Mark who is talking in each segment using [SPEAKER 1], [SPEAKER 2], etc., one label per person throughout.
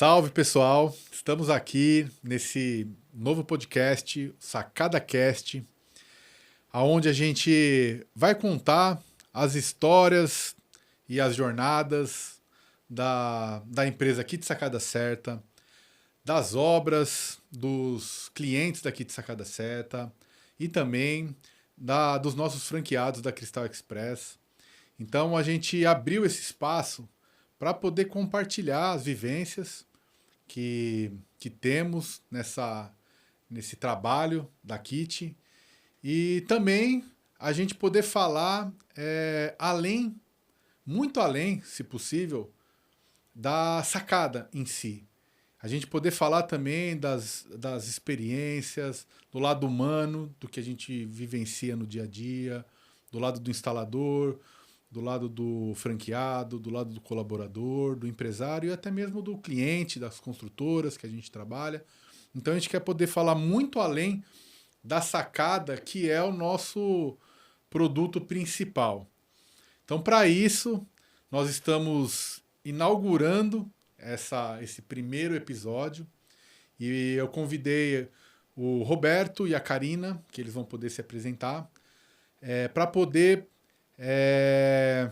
[SPEAKER 1] Salve, pessoal! Estamos aqui nesse novo podcast, Sacada Cast, onde a gente vai contar as histórias e as jornadas da empresa aqui de Sacada Certa, das obras, dos clientes daqui de Sacada Certa e também dos nossos franqueados da Cristal Express. Então a gente abriu esse espaço para poder compartilhar as vivências que temos nesse trabalho da Kit e também a gente poder falar muito além, se possível, da sacada em si. A gente poder falar também das experiências, do lado humano, do que a gente vivencia no dia a dia, do lado do instalador, do lado do franqueado, do lado do colaborador, do empresário e até mesmo do cliente, das construtoras que a gente trabalha. Então a gente quer poder falar muito além da sacada, que é o nosso produto principal. Então, para isso, nós estamos inaugurando esse primeiro episódio e eu convidei o Roberto e a Karina, que eles vão poder se apresentar, para poder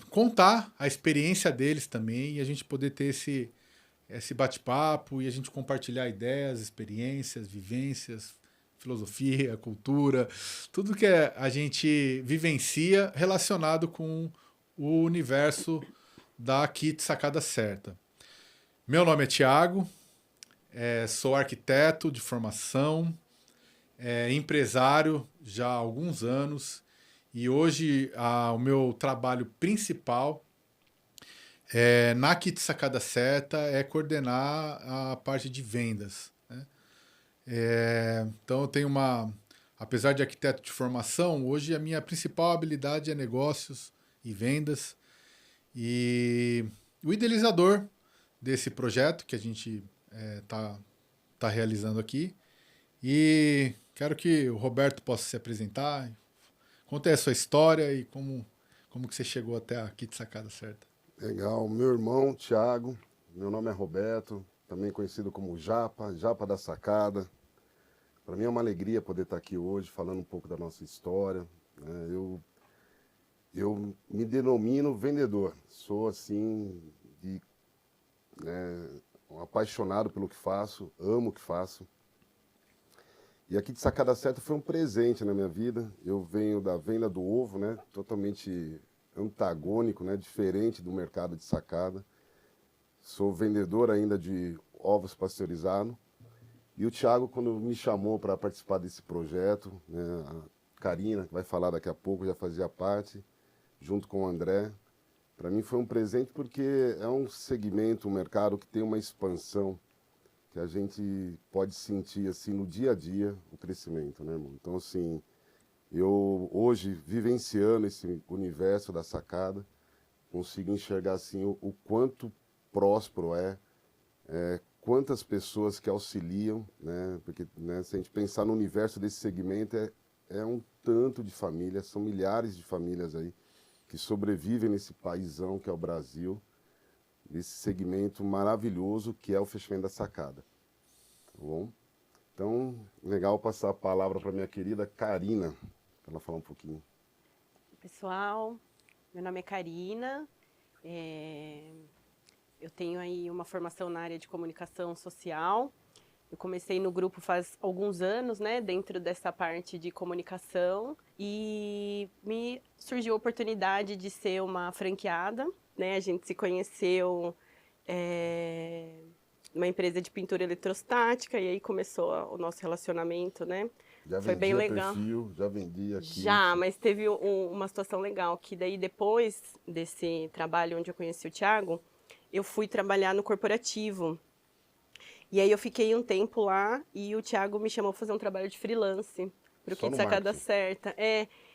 [SPEAKER 1] contar a experiência deles também e a gente poder ter esse bate-papo e a gente compartilhar ideias, experiências, vivências, filosofia, cultura, tudo que a gente vivencia relacionado com o universo da Kit Sacada Certa. Meu nome é Thiago, sou arquiteto de formação, empresário já há alguns anos. E hoje o meu trabalho principal na Kit Sacada Certa é coordenar a parte de vendas, né? Então eu tenho apesar de arquiteto de formação, hoje a minha principal habilidade é negócios e vendas. E o idealizador desse projeto que a gente tá realizando aqui. E quero que o Roberto possa se apresentar. Conta aí a sua história e como que você chegou até aqui de Sacada Certa.
[SPEAKER 2] Legal. Meu irmão, Thiago, meu nome é Roberto, também conhecido como Japa da Sacada. Para mim é uma alegria poder estar aqui hoje falando um pouco da nossa história, né? Eu me denomino vendedor, sou assim, um apaixonado pelo que faço, amo o que faço. E aqui de Sacada Certa foi um presente na minha vida. Eu venho da venda do ovo, né? Totalmente antagônico, né? Diferente do mercado de sacada. Sou vendedor ainda de ovos pasteurizados. E o Thiago, quando me chamou para participar desse projeto, né? A Karina, que vai falar daqui a pouco, já fazia parte, junto com o André. Para mim foi um presente porque é um segmento, um mercado que tem uma expansão que a gente pode sentir assim no dia a dia o crescimento, né, irmão? Então, assim, eu hoje vivenciando esse universo da sacada, consigo enxergar assim o quanto próspero quantas pessoas que auxiliam, né? Porque, né, se a gente pensar no universo desse segmento, é um tanto de famílias, são milhares de famílias aí que sobrevivem nesse paizão que é o Brasil, desse segmento maravilhoso que é o fechamento da sacada. Tá bom? Então, legal passar a palavra para minha querida Karina, para ela falar um pouquinho.
[SPEAKER 3] Pessoal, meu nome é Karina, eu tenho aí uma formação na área de comunicação social. Eu comecei no grupo faz alguns anos, né, dentro dessa parte de comunicação, e me surgiu a oportunidade de ser uma franqueada, né? A gente se conheceu numa empresa de pintura eletrostática, e aí começou o nosso relacionamento, né?
[SPEAKER 2] Já
[SPEAKER 3] Foi bem
[SPEAKER 2] vendia
[SPEAKER 3] legal.
[SPEAKER 2] perfil, já vendia aqui.
[SPEAKER 3] Já, mas teve uma situação legal, que daí depois desse trabalho onde eu conheci o Thiago, eu fui trabalhar no corporativo. E aí eu fiquei um tempo lá e o Thiago me chamou para fazer um trabalho de freelance para o
[SPEAKER 2] Só
[SPEAKER 3] Kit
[SPEAKER 2] no
[SPEAKER 3] Sacada
[SPEAKER 2] marketing.
[SPEAKER 3] Certa.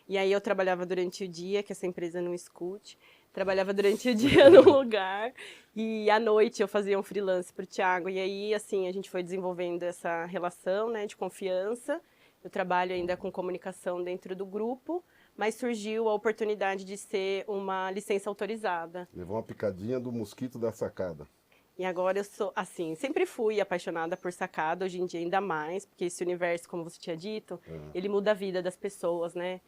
[SPEAKER 3] E aí eu trabalhava durante o dia, que essa empresa não escute, trabalhava durante o dia no lugar e à noite eu fazia um freelance para o Thiago. E aí, assim, a gente foi desenvolvendo essa relação, né, de confiança. Eu trabalho ainda com comunicação dentro do grupo, mas surgiu a oportunidade de ser uma licença autorizada.
[SPEAKER 2] Levou uma picadinha do mosquito da sacada.
[SPEAKER 3] E agora eu sou, assim, sempre fui apaixonada por sacada, hoje em dia ainda mais, porque esse universo, como você tinha dito, ele muda a vida das pessoas, né?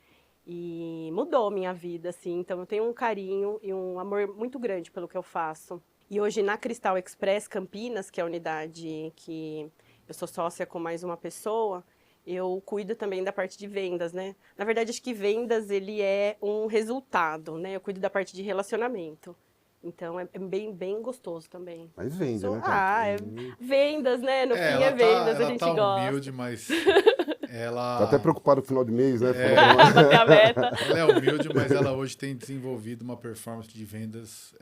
[SPEAKER 3] E mudou minha vida, assim, então eu tenho um carinho e um amor muito grande pelo que eu faço. E hoje na Cristal Express Campinas, que é a unidade que eu sou sócia com mais uma pessoa, eu cuido também da parte de vendas, né? Na verdade, acho que vendas, ele é um resultado, né? Eu cuido da parte de relacionamento. Então, é bem gostoso também.
[SPEAKER 2] Mas vende, né, cara?
[SPEAKER 3] Vendas, né? No fim
[SPEAKER 1] ela
[SPEAKER 3] é vendas, a
[SPEAKER 1] ela
[SPEAKER 3] gente
[SPEAKER 1] tá
[SPEAKER 3] gosta.
[SPEAKER 1] humilde, mas
[SPEAKER 2] Tá até
[SPEAKER 1] ela,
[SPEAKER 2] preocupado com o final de mês, né?
[SPEAKER 3] Com a meta.
[SPEAKER 1] ela é humilde, mas ela hoje tem desenvolvido uma performance de vendas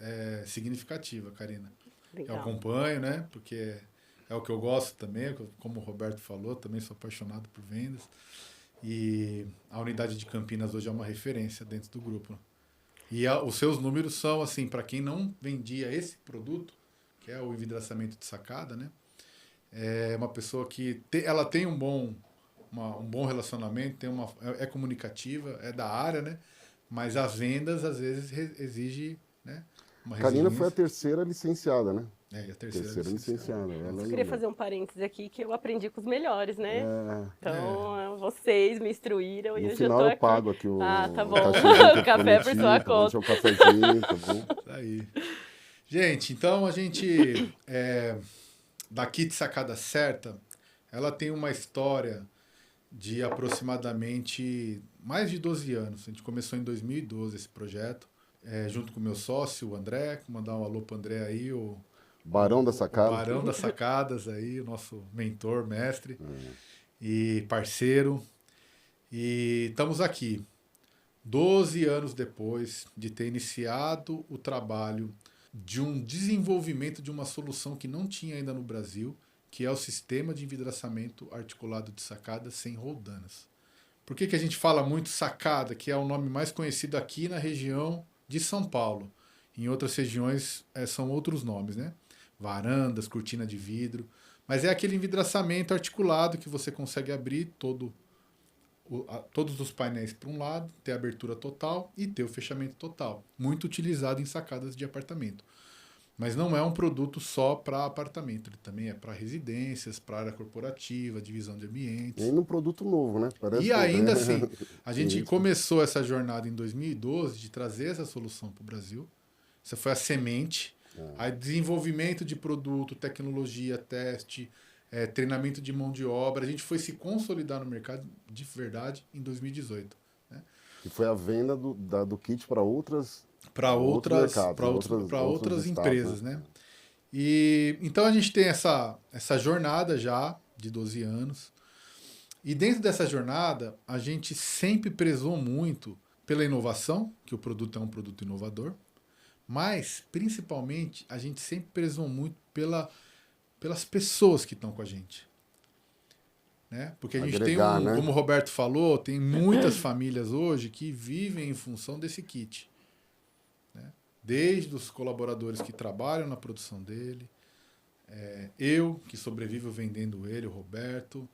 [SPEAKER 1] significativa, Karina. Eu
[SPEAKER 3] Legal.
[SPEAKER 1] acompanho, né? Porque é o que eu gosto também, como o Roberto falou, também sou apaixonado por vendas. E a unidade de Campinas hoje é uma referência dentro do grupo. E os seus números são, assim, para quem não vendia esse produto, que é o envidraçamento de sacada, né? É uma pessoa que ela tem um bom relacionamento, é comunicativa, é da área, né? Mas as vendas, às vezes, exige, né, uma
[SPEAKER 2] Karina foi a
[SPEAKER 1] resiliência.
[SPEAKER 2] terceira licenciada, né?
[SPEAKER 1] A terceira
[SPEAKER 2] licenciada. Ela
[SPEAKER 3] Eu
[SPEAKER 2] é
[SPEAKER 3] queria fazer um parênteses aqui, que eu aprendi com os melhores, né?
[SPEAKER 2] É,
[SPEAKER 3] Então, vocês me instruíram e
[SPEAKER 2] no
[SPEAKER 3] eu já
[SPEAKER 2] final
[SPEAKER 3] tô
[SPEAKER 2] eu
[SPEAKER 3] aqui.
[SPEAKER 2] pago aqui o
[SPEAKER 3] Ah, tá bom.
[SPEAKER 2] cachêzinho que eu
[SPEAKER 3] Café por
[SPEAKER 2] prometi,
[SPEAKER 3] sua
[SPEAKER 2] tá bom?
[SPEAKER 3] conta.
[SPEAKER 2] Deixa um cafezinho, tá bom?
[SPEAKER 1] Aí. Gente, então a gente, da Kit Sacada Certa, ela tem uma história de aproximadamente mais de 12 anos. A gente começou em 2012 esse projeto, junto com o meu sócio, o André. Mandar um alô pro André aí, o
[SPEAKER 2] Barão da Sacada.
[SPEAKER 1] Barão das Sacadas aí, o nosso mentor, mestre e parceiro. E estamos aqui, 12 anos depois de ter iniciado o trabalho de um desenvolvimento de uma solução que não tinha ainda no Brasil, que é o sistema de envidraçamento articulado de sacada sem roldanas. Por que a gente fala muito sacada, que é o nome mais conhecido aqui na região de São Paulo? Em outras regiões são outros nomes, né? Varandas, cortina de vidro. Mas é aquele envidraçamento articulado que você consegue abrir todos os painéis para um lado, ter abertura total e ter o fechamento total. Muito utilizado em sacadas de apartamento. Mas não é um produto só para apartamento, ele também é para residências, para área corporativa, divisão de ambientes.
[SPEAKER 2] E ainda um produto novo, né? Parece
[SPEAKER 1] E
[SPEAKER 2] que,
[SPEAKER 1] ainda
[SPEAKER 2] né?
[SPEAKER 1] assim, a gente começou essa jornada em 2012 de trazer essa solução para o Brasil. Essa foi a semente. Aí desenvolvimento de produto, tecnologia, teste, treinamento de mão de obra. A gente foi se consolidar no mercado de verdade em 2018. Né?
[SPEAKER 2] Que foi a venda do kit para outras
[SPEAKER 1] outras empresas, né? E então a gente tem essa jornada já de 12 anos. E dentro dessa jornada, a gente sempre prezou muito pela inovação, que o produto é um produto inovador, mas principalmente a gente sempre prezou muito pelas pessoas que estão com a gente. Né? Porque a gente
[SPEAKER 2] Agregar,
[SPEAKER 1] tem
[SPEAKER 2] né?
[SPEAKER 1] como o Roberto falou, tem muitas famílias hoje que vivem em função desse kit. Né? Desde os colaboradores que trabalham na produção dele, eu que sobrevivo vendendo ele, o Roberto,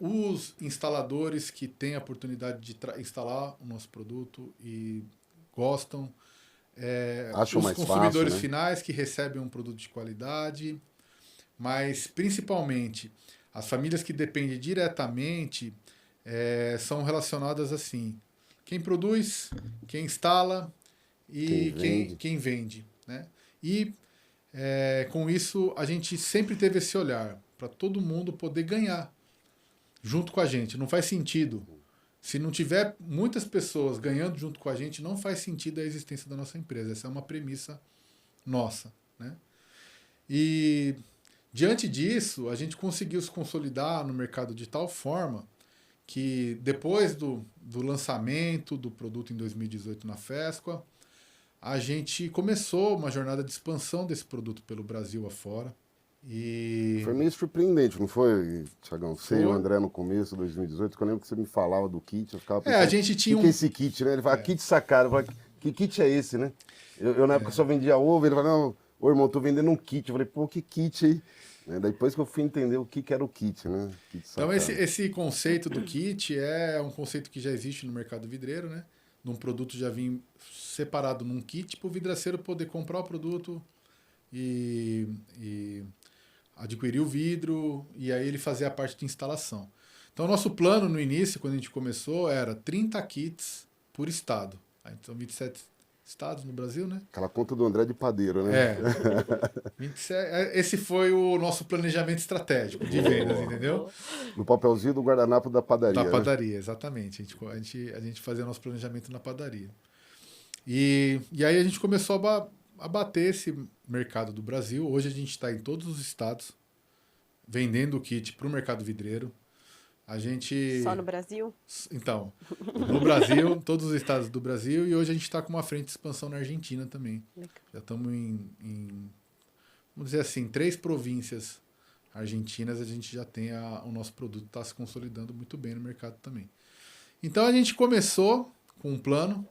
[SPEAKER 1] os instaladores que têm a oportunidade de instalar o nosso produto e gostam,
[SPEAKER 2] Acho
[SPEAKER 1] os
[SPEAKER 2] mais
[SPEAKER 1] consumidores
[SPEAKER 2] fácil, né?
[SPEAKER 1] finais que recebem um produto de qualidade, mas principalmente as famílias que dependem diretamente são relacionadas assim: quem produz, quem instala e quem vende. Né? E com isso a gente sempre teve esse olhar para todo mundo poder ganhar junto com a gente. Não faz sentido. Se não tiver muitas pessoas ganhando junto com a gente, não faz sentido a existência da nossa empresa. Essa é uma premissa nossa. Né? E diante disso, a gente conseguiu se consolidar no mercado de tal forma que depois do lançamento do produto em 2018 na FESCOA, a gente começou uma jornada de expansão desse produto pelo Brasil afora. E
[SPEAKER 2] Foi meio surpreendente, não foi, Thiagão? Você e o André no começo de 2018, que eu lembro que você me falava do kit, eu ficava pensando,
[SPEAKER 1] a gente tinha
[SPEAKER 2] que é esse kit, né? Ele fala, kit sacada, eu falei, que kit é esse, né? Eu na época só vendia ovo, ele falava, não, ô irmão, tô vendendo um kit. Eu falei, pô, que kit aí? Depois que eu fui entender o que era o kit, né? Kit
[SPEAKER 1] então esse conceito do kit é um conceito que já existe no mercado vidreiro, né? Num produto já vir separado num kit para o vidraceiro poder comprar o produto e adquirir o vidro, e aí ele fazia a parte de instalação. Então, o nosso plano no início, quando a gente começou, era 30 kits por estado. Aí, são 27 estados no Brasil, né?
[SPEAKER 2] Aquela conta do André de padeiro, né?
[SPEAKER 1] 27, esse foi o nosso planejamento estratégico de vendas, entendeu?
[SPEAKER 2] No papelzinho do guardanapo da padaria.
[SPEAKER 1] Da padaria, exatamente. A gente fazia nosso planejamento na padaria. E aí a gente começou a bater esse mercado do Brasil. Hoje a gente está em todos os estados vendendo o kit para o mercado vidreiro. A gente...
[SPEAKER 3] Só no Brasil?
[SPEAKER 1] Então, no Brasil, todos os estados do Brasil, e hoje a gente está com uma frente de expansão na Argentina também.
[SPEAKER 3] Legal.
[SPEAKER 1] Já estamos vamos dizer assim, 3 províncias argentinas, a gente já tem o nosso produto está se consolidando muito bem no mercado também. Então a gente começou com um plano,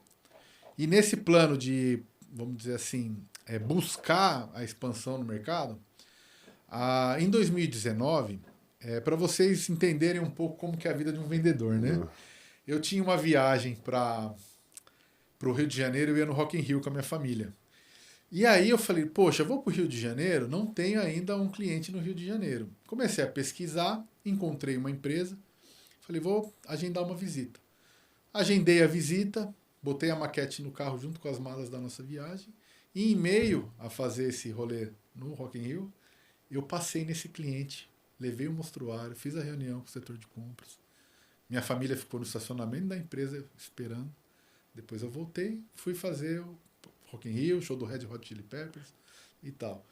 [SPEAKER 1] e nesse plano de, vamos dizer assim, buscar a expansão no mercado, em 2019, para vocês entenderem um pouco como que é a vida de um vendedor, né? Eu tinha uma viagem para o Rio de Janeiro, eu ia no Rock in Rio com a minha família. E aí eu falei, poxa, eu vou para o Rio de Janeiro, não tenho ainda um cliente no Rio de Janeiro. Comecei a pesquisar, encontrei uma empresa, falei, vou agendar uma visita. Agendei a visita, botei a maquete no carro junto com as malas da nossa viagem, e em meio a fazer esse rolê no Rock in Rio, eu passei nesse cliente, levei o mostruário, fiz a reunião com o setor de compras. Minha família ficou no estacionamento da empresa esperando. Depois eu voltei, fui fazer o Rock in Rio, show do Red Hot Chili Peppers e tal.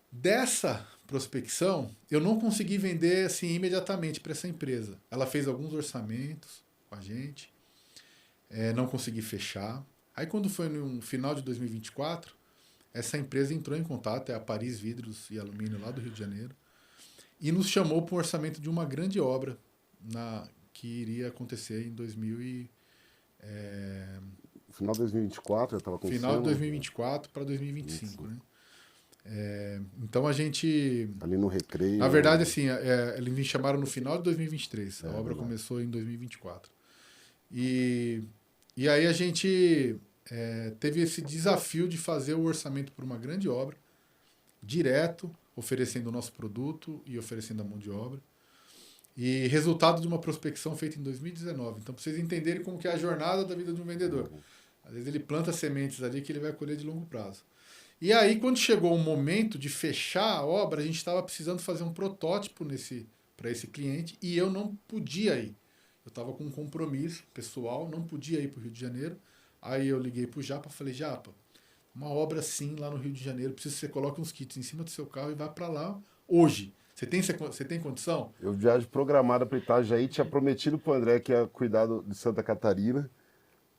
[SPEAKER 1] Dessa prospecção, eu não consegui vender assim imediatamente para essa empresa. Ela fez alguns orçamentos com a gente, não consegui fechar. Aí quando foi no final de 2024, essa empresa entrou em contato, é a Paris Vidros e Alumínio lá do Rio de Janeiro, e nos chamou para um orçamento de uma grande obra que iria acontecer em
[SPEAKER 2] final de 2024 já estava acontecendo.
[SPEAKER 1] Final de 2024 para 2025, né? Então a gente...
[SPEAKER 2] Ali no Recreio.
[SPEAKER 1] Na verdade, assim, eles me chamaram no final de 2023. A obra
[SPEAKER 2] verdade.
[SPEAKER 1] começou em 2024. E aí a gente teve esse desafio de fazer o orçamento por uma grande obra, direto, oferecendo o nosso produto e oferecendo a mão de obra. E resultado de uma prospecção feita em 2019. Então, para vocês entenderem como que é a jornada da vida de um vendedor. Às vezes ele planta sementes ali que ele vai colher de longo prazo. E aí, quando chegou o momento de fechar a obra, a gente estava precisando fazer um protótipo para esse cliente e eu não podia ir. Eu estava com um compromisso pessoal, não podia ir para o Rio de Janeiro. Aí eu liguei para o Japa e falei, Japa, uma obra assim lá no Rio de Janeiro, preciso que você coloque uns kits em cima do seu carro e vá para lá hoje. Você tem condição?
[SPEAKER 2] Eu viagem programada para Itajaí, tinha prometido para o André que ia cuidar de Santa Catarina.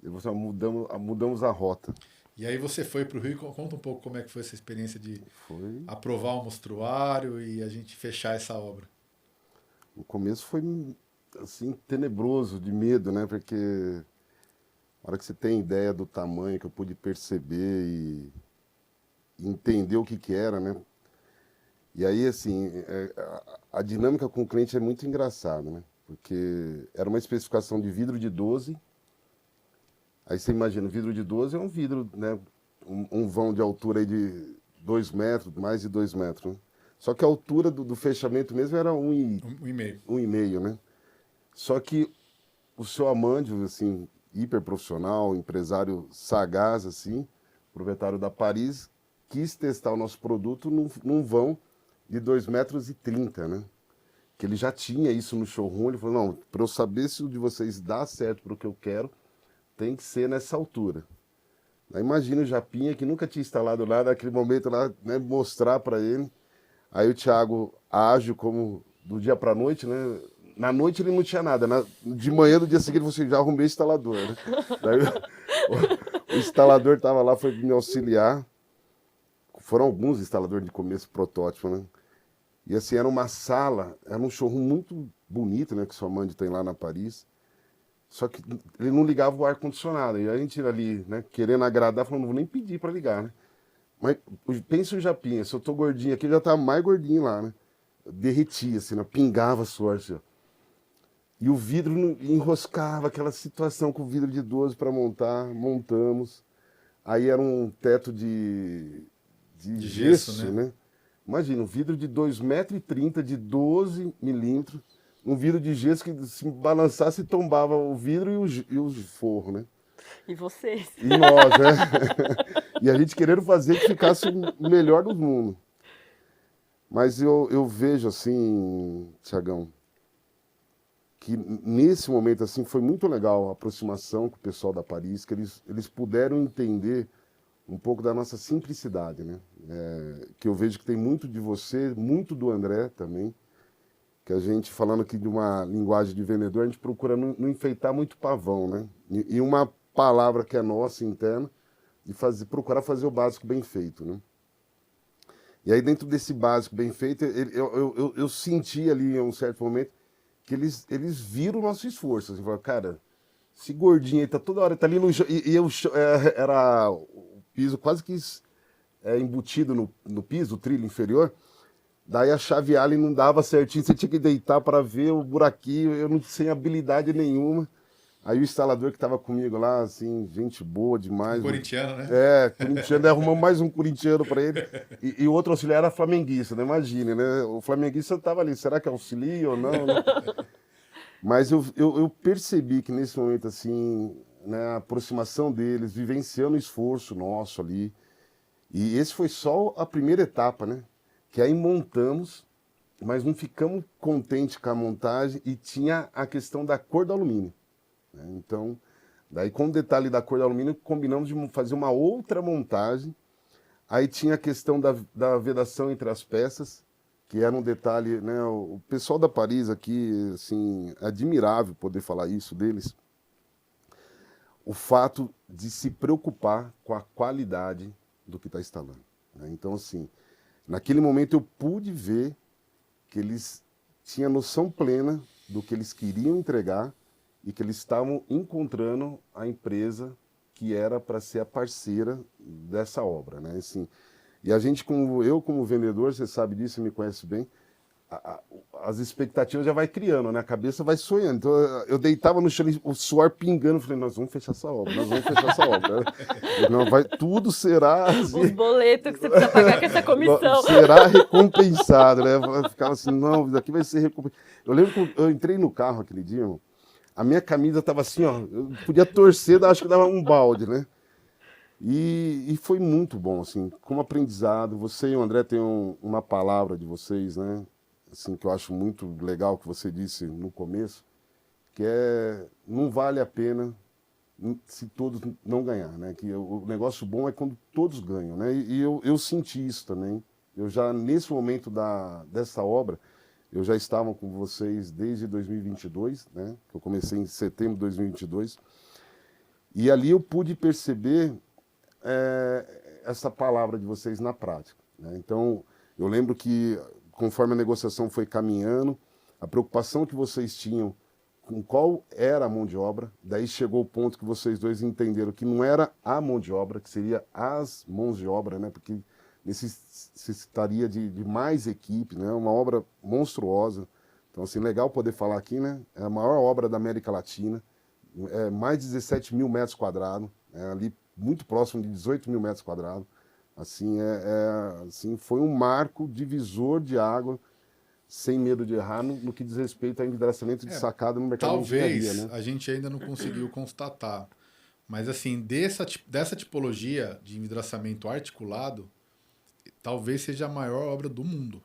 [SPEAKER 2] E você mudamos a rota.
[SPEAKER 1] E aí você foi para o Rio, conta um pouco como é que foi essa experiência de
[SPEAKER 2] Foi.
[SPEAKER 1] aprovar o mostruário e a gente fechar essa obra.
[SPEAKER 2] No começo foi assim tenebroso, de medo, né? Porque na hora que você tem ideia do tamanho que eu pude perceber e entender o que era, né? E aí, assim, a dinâmica com o cliente é muito engraçada, né? Porque era uma especificação de vidro de 12. Aí você imagina, o vidro de 12 é um vidro, né? Um vão de altura aí de 2 metros, mais de 2 metros, né? Só que a altura do fechamento mesmo era
[SPEAKER 1] 1,5.
[SPEAKER 2] 1,5, né? Só que o seu Amândio, assim, hiper profissional, empresário sagaz, assim, proprietário da Paris, quis testar o nosso produto num vão de 2,30 metros, né? Que ele já tinha isso no showroom. Ele falou, não, para eu saber se o de vocês dá certo para o que eu quero, tem que ser nessa altura. Aí imagina o Japinha, que nunca tinha instalado lá, naquele momento lá, né, mostrar para ele. Aí o Thiago, ágil como do dia para a noite, né? Na noite ele não tinha nada. De manhã, no dia seguinte, você já arrumei o instalador, né? Daí, o instalador estava lá, foi me auxiliar. Foram alguns instaladores de começo, protótipo, né? E assim, era uma sala, era um showroom muito bonito, né? Que sua mãe tem lá na Paris. Só que ele não ligava o ar-condicionado. E a gente ali, né? Querendo agradar, falando, não vou nem pedir para ligar, né? Mas pensa o Japinha, se eu tô gordinho aqui, ele já tava mais gordinho lá, né? Derretia, assim, né? Pingava suor, assim, ó. E o vidro enroscava, aquela situação com o vidro de 12 para montar, montamos. Aí era um teto de de
[SPEAKER 1] gesso,
[SPEAKER 2] gesso,
[SPEAKER 1] né?
[SPEAKER 2] né? Imagina, um vidro de 2,30 m, de 12 milímetros, um vidro de gesso que se balançasse tombava o vidro e o forro, né?
[SPEAKER 3] E vocês?
[SPEAKER 2] E nós, né? E a gente querendo fazer que ficasse o melhor do mundo. Mas eu vejo assim, Tiagão, que nesse momento assim foi muito legal a aproximação com o pessoal da Paris, que eles puderam entender um pouco da nossa simplicidade, né? Que eu vejo que tem muito de você, muito do André também, que a gente, falando aqui de uma linguagem de vendedor, a gente procura não enfeitar muito pavão, né? E uma palavra que é nossa, interna, de procurar fazer o básico bem feito, né? E aí dentro desse básico bem feito, eu senti ali em um certo momento que eles viram o nosso esforço. Assim, falaram, cara, esse gordinho aí tá toda hora, tá ali no chão, era o piso quase que embutido no piso, o trilho inferior. Daí a chave Allen não dava certinho, você tinha que deitar para ver o buraquinho, eu não tinha habilidade nenhuma. Aí o instalador que estava comigo lá, assim, gente boa demais.
[SPEAKER 1] Um corintiano, né?
[SPEAKER 2] Corintiano, daí arrumamos mais um corintiano para ele. E o outro auxiliar era flamenguista, né? Imagine, né? O flamenguista estava ali, será que auxilia ou não? Né? Mas eu percebi que nesse momento, assim, né, a aproximação deles, vivenciando o esforço nosso ali. E esse foi só a primeira etapa, né? Que aí montamos, mas não ficamos contentes com a montagem e tinha a questão da cor do alumínio. Então, daí com o detalhe da cor do alumínio, combinamos de fazer uma outra montagem. Aí tinha a questão da vedação entre as peças, que era um detalhe, né? O pessoal da Paris aqui, assim, é admirável poder falar isso deles. O fato de se preocupar com a qualidade do que está instalando, né? Então, assim, naquele momento eu pude ver que eles tinham noção plena do que eles queriam entregar e que eles estavam encontrando a empresa que era para ser a parceira dessa obra, né? Assim, e a gente, como vendedor, você sabe disso, você me conhece bem, as expectativas já vai criando, né? A cabeça vai sonhando. Então eu deitava no chão, o suor pingando, falei, nós vamos fechar essa obra, nós vamos fechar essa obra. Não, tudo será assim,
[SPEAKER 3] Os boletos que você precisa pagar com essa comissão.
[SPEAKER 2] será recompensado, né? Eu ficava assim, não, isso aqui vai ser recompensado. Eu lembro que eu entrei no carro aquele dia, irmão, a minha camisa estava assim, ó, eu podia torcer, acho que dava um balde, né? E foi muito bom, assim, como aprendizado. Você e o André têm uma palavra de vocês, né? Assim, que eu acho muito legal que você disse no começo, que não vale a pena se todos não ganhar, né? Que o negócio bom é quando todos ganham, né? E eu senti isso também. Eu já, nesse momento dessa obra, eu já estava com vocês desde 2022, né? Eu comecei em setembro de 2022. E ali eu pude perceber essa palavra de vocês na prática, né? Então, eu lembro que, conforme a negociação foi caminhando, a preocupação que vocês tinham com qual era a mão de obra, daí chegou o ponto que vocês dois entenderam que não era a mão de obra, que seria as mãos de obra, né? Porque necessitaria de mais equipe, né? Uma obra monstruosa. Então, assim, legal poder falar aqui, né? É a maior obra da América Latina, mais de 17 mil metros quadrados, ali muito próximo de 18 mil metros quadrados. Assim, assim, foi um marco divisor de água, sem medo de errar, no que diz respeito a envidraçamento de sacada no mercado de engenharia,
[SPEAKER 1] Talvez
[SPEAKER 2] né?
[SPEAKER 1] a gente ainda não conseguiu constatar, mas assim, dessa tipologia de envidraçamento articulado, talvez seja a maior obra do mundo.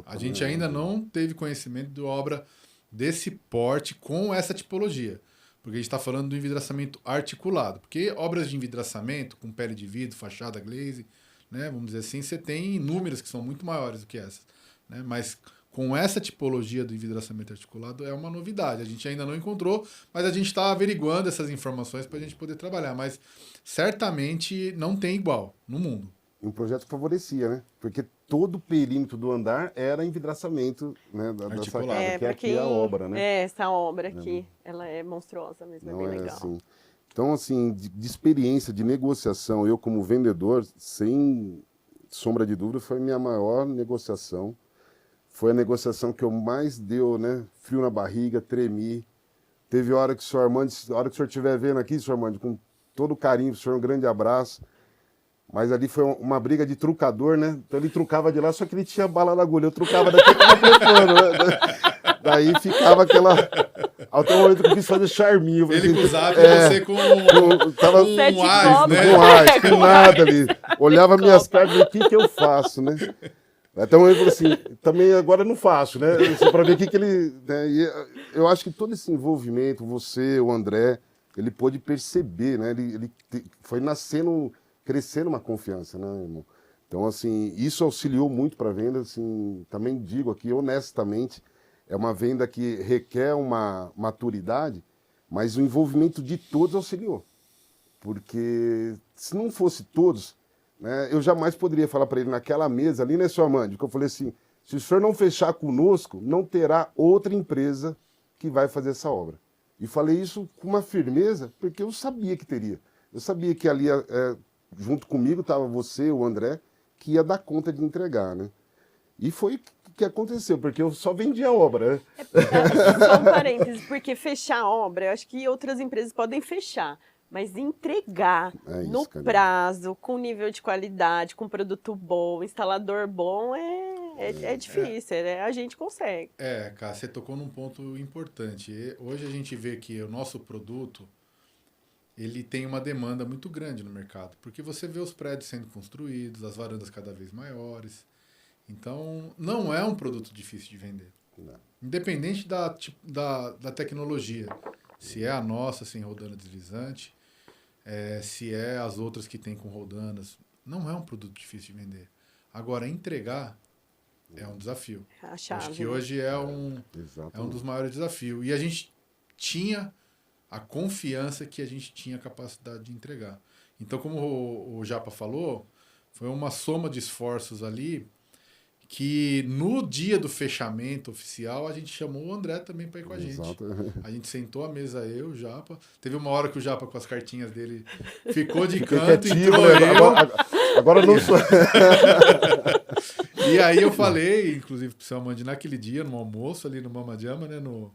[SPEAKER 1] A gente ainda não teve conhecimento de obra desse porte com essa tipologia. Porque a gente está falando do envidraçamento articulado. Porque obras de envidraçamento, com pele de vidro, fachada, glaze, né, vamos dizer assim, você tem inúmeras que são muito maiores do que essas, né? Mas com essa tipologia do envidraçamento articulado é uma novidade. A gente ainda não encontrou, mas a gente está averiguando essas informações para a gente poder trabalhar. Mas certamente não tem igual no mundo.
[SPEAKER 2] Um projeto que favorecia, né? Porque todo o perímetro do andar era envidraçamento, né, da sacada, que aqui é a obra, né?
[SPEAKER 3] Essa obra aqui, ela é monstruosa mesmo,
[SPEAKER 2] Não
[SPEAKER 3] é bem legal.
[SPEAKER 2] assim. Então, assim, de experiência, de negociação, eu como vendedor, sem sombra de dúvida, foi a minha maior negociação. Foi a negociação que eu mais deu, né? Frio na barriga, tremi. Teve hora que o senhor Armando, a hora que o senhor estiver vendo aqui, senhor Armando, com todo carinho, o senhor um grande abraço. Mas ali foi uma briga de trucador, né? Então ele trucava de lá, só que ele tinha bala na agulha. Eu trucava daqui e tava blefando, né? Daí ficava aquela... Até o momento que eu quis fazer charminho.
[SPEAKER 1] Ele com o zap, você com
[SPEAKER 2] tava
[SPEAKER 1] um
[SPEAKER 3] Sete
[SPEAKER 1] AIS,
[SPEAKER 3] copos.
[SPEAKER 1] né?
[SPEAKER 2] com ar, com nada ali. Olhava minhas
[SPEAKER 3] Copa.
[SPEAKER 2] cartas e falei, o que eu faço, né? Então eu falei assim, também agora eu não faço, né? Assim, para ver o que ele... Né? E eu acho que todo esse envolvimento, você, o André, ele pôde perceber, né? Ele foi nascendo, crescendo uma confiança, né, irmão? Então, assim, isso auxiliou muito para a venda, assim, também digo aqui honestamente, é uma venda que requer uma maturidade, mas o envolvimento de todos auxiliou. Porque se não fosse todos, né, eu jamais poderia falar para ele naquela mesa ali, né, senhor Amândio, que eu falei assim, se o senhor não fechar conosco, não terá outra empresa que vai fazer essa obra. E falei isso com uma firmeza, porque eu sabia que teria. Eu sabia que ali, junto comigo, estava você, o André, que ia dar conta de entregar, né? E foi o que aconteceu, porque eu só vendi a obra, né?
[SPEAKER 3] Só um parênteses, porque fechar a obra, eu acho que outras empresas podem fechar, mas entregar
[SPEAKER 2] É isso,
[SPEAKER 3] no
[SPEAKER 2] cara.
[SPEAKER 3] prazo, com nível de qualidade, com produto bom, instalador bom, é difícil, a gente consegue.
[SPEAKER 1] Cara, você tocou num ponto importante. Hoje a gente vê que o nosso produto, ele tem uma demanda muito grande no mercado, porque você vê os prédios sendo construídos, as varandas cada vez maiores. Então, não é um produto difícil de vender.
[SPEAKER 2] Não.
[SPEAKER 1] Independente da tecnologia. Se é a nossa sem roldana deslizante, se é as outras que tem com roldanas, não é um produto difícil de vender. Agora, entregar é um desafio.
[SPEAKER 3] A chave,
[SPEAKER 1] Acho que
[SPEAKER 3] né?
[SPEAKER 1] hoje é um dos maiores desafios. E a gente tinha a confiança que a gente tinha a capacidade de entregar. Então, como o Japa falou, foi uma soma de esforços ali que no dia do fechamento oficial a gente chamou o André também para ir com a gente.
[SPEAKER 2] Exato.
[SPEAKER 1] A gente sentou à mesa, eu, o Japa. Teve uma hora que o Japa com as cartinhas dele ficou de
[SPEAKER 2] Fiquei
[SPEAKER 1] canto,
[SPEAKER 2] quietinho,
[SPEAKER 1] entrou
[SPEAKER 2] né?
[SPEAKER 1] eu.
[SPEAKER 2] Agora não sou...
[SPEAKER 1] E aí eu falei, inclusive pro seu Amandi, naquele dia, no almoço ali no Mama Jama, né, no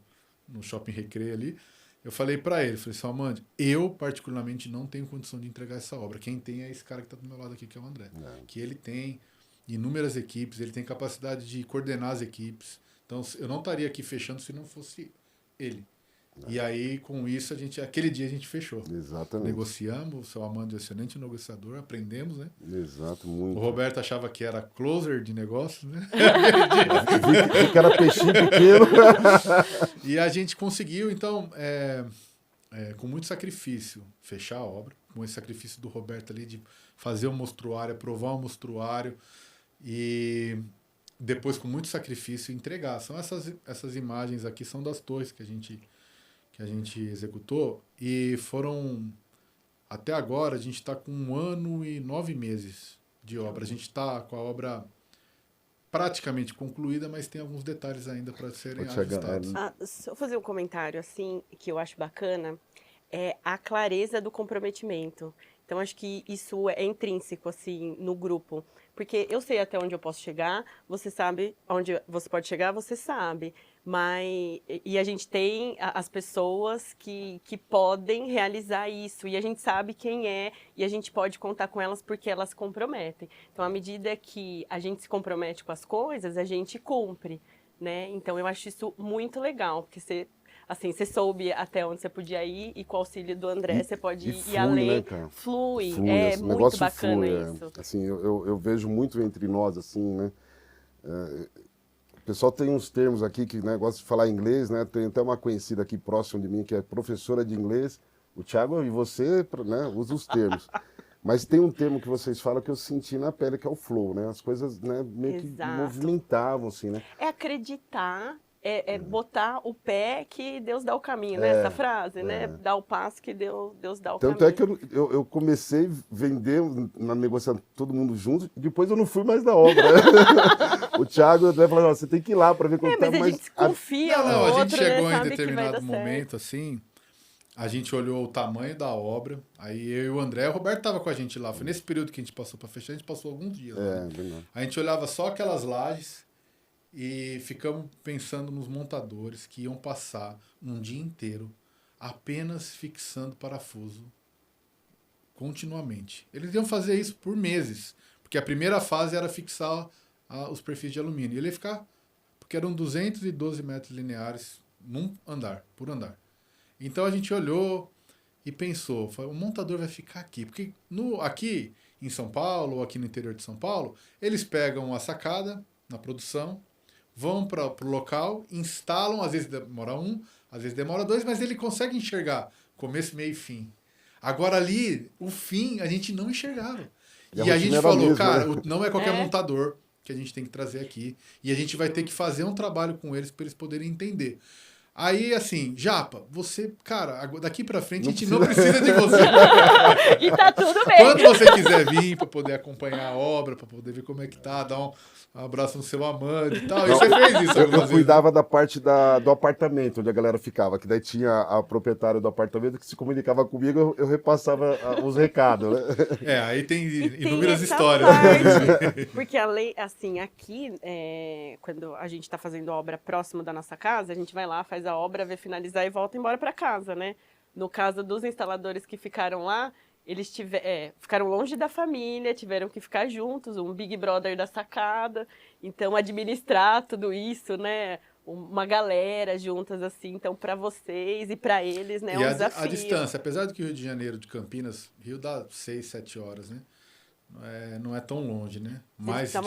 [SPEAKER 1] Shopping Recreio ali, eu falei para ele, falei, seu Amandi, eu particularmente não tenho condição de entregar essa obra. Quem tem é esse cara que tá do meu lado aqui, que é o André. Que ele tem inúmeras equipes, ele tem capacidade de coordenar as equipes. Então, eu não estaria aqui fechando se não fosse ele. E aí, com isso, aquele dia a gente fechou.
[SPEAKER 2] Exatamente.
[SPEAKER 1] Negociamos, o seu Amando é um excelente negociador, aprendemos, né?
[SPEAKER 2] Exato, muito.
[SPEAKER 1] O Roberto achava que era closer de negócios, né?
[SPEAKER 2] Vi que era peixinho pequeno.
[SPEAKER 1] E a gente conseguiu, então, com muito sacrifício, fechar a obra, com esse sacrifício do Roberto ali de fazer o mostruário, aprovar o mostruário e depois, com muito sacrifício, entregar. São essas imagens aqui, são das torres que a gente executou e foram, até agora, a gente está com 1 ano e 9 meses de obra. A gente está com a obra praticamente concluída, mas tem alguns detalhes ainda para serem ajustados.
[SPEAKER 3] Só fazer um comentário, assim, que eu acho bacana, é a clareza do comprometimento. Então, acho que isso é intrínseco, assim, no grupo. Porque eu sei até onde eu posso chegar, você sabe onde você pode chegar, você sabe. E a gente tem as pessoas que podem realizar isso. E a gente sabe quem é e a gente pode contar com elas porque elas se comprometem. Então, à medida que a gente se compromete com as coisas, a gente cumpre, né? Então, eu acho isso muito legal, porque você soube até onde você podia ir e com o auxílio do André você pode ir além.
[SPEAKER 2] Né, cara?
[SPEAKER 3] Flui.
[SPEAKER 2] É
[SPEAKER 3] muito bacana isso.
[SPEAKER 2] Assim, eu vejo muito entre nós, assim, né? O pessoal tem uns termos aqui que, né, gosta de falar inglês, né? Tem até uma conhecida aqui próximo de mim que é professora de inglês. O Thiago e você, né, usa os termos. Mas tem um termo que vocês falam que eu senti na pele, que é o flow, né? As coisas, né, meio que movimentavam, assim, né?
[SPEAKER 3] É acreditar, botar o pé que Deus dá o caminho, né? Essa frase, né? Dá o passo que Deus dá o caminho.
[SPEAKER 2] Tanto é que eu comecei a vender na negociação todo mundo junto, depois eu não fui mais da obra. O Thiago até falou, você tem que ir lá para ver como tá.
[SPEAKER 3] Mas a gente se confia
[SPEAKER 1] Não,
[SPEAKER 3] outro,
[SPEAKER 1] a gente chegou
[SPEAKER 3] né?
[SPEAKER 1] em determinado momento, assim, a gente olhou o tamanho da obra, aí eu e o André, o Roberto estava com a gente lá, foi nesse período que a gente passou para fechar, a gente passou alguns dias lá. Né? A gente olhava só aquelas lajes e ficamos pensando nos montadores que iam passar um dia inteiro apenas fixando parafuso continuamente. Eles iam fazer isso por meses, porque a primeira fase era fixar os perfis de alumínio. Ele ia ficar, porque eram 212 metros lineares por andar. Então a gente olhou e pensou, o montador vai ficar aqui, porque aqui em São Paulo, ou aqui no interior de São Paulo, eles pegam a sacada na produção, vão para o local, instalam, às vezes demora às vezes demora 2, mas ele consegue enxergar começo, meio e fim. Agora ali, o fim, a gente não enxergava. E a gente falou, mesmo, cara, né? Não é qualquer montador que a gente tem que trazer aqui. E a gente vai ter que fazer um trabalho com eles para eles poderem entender. Aí, assim, Japa, você, cara, daqui pra frente a gente não precisa de você.
[SPEAKER 3] E tá tudo bem.
[SPEAKER 1] Quando você quiser vir pra poder acompanhar a obra, pra poder ver como é que tá, dar um abraço no seu amante e tal. E você fez isso.
[SPEAKER 2] Eu cuidava da parte do apartamento, onde a galera ficava, que daí tinha a proprietária do apartamento que se comunicava comigo, eu repassava os recados, né?
[SPEAKER 1] Aí tem inúmeras histórias.
[SPEAKER 3] Porque além, assim, aqui, quando a gente tá fazendo obra próximo da nossa casa, a gente vai lá, faz a obra, vê finalizar e volta embora para casa, né? No caso dos instaladores que ficaram lá, eles ficaram longe da família, tiveram que ficar juntos, um Big Brother da sacada, então administrar tudo isso, né? Uma galera juntas assim, então para vocês e para eles, né? É um desafio.
[SPEAKER 1] A distância, apesar de que o Rio de Janeiro de Campinas, Rio dá 6, 7 horas, né? Não é tão longe, né? Mas já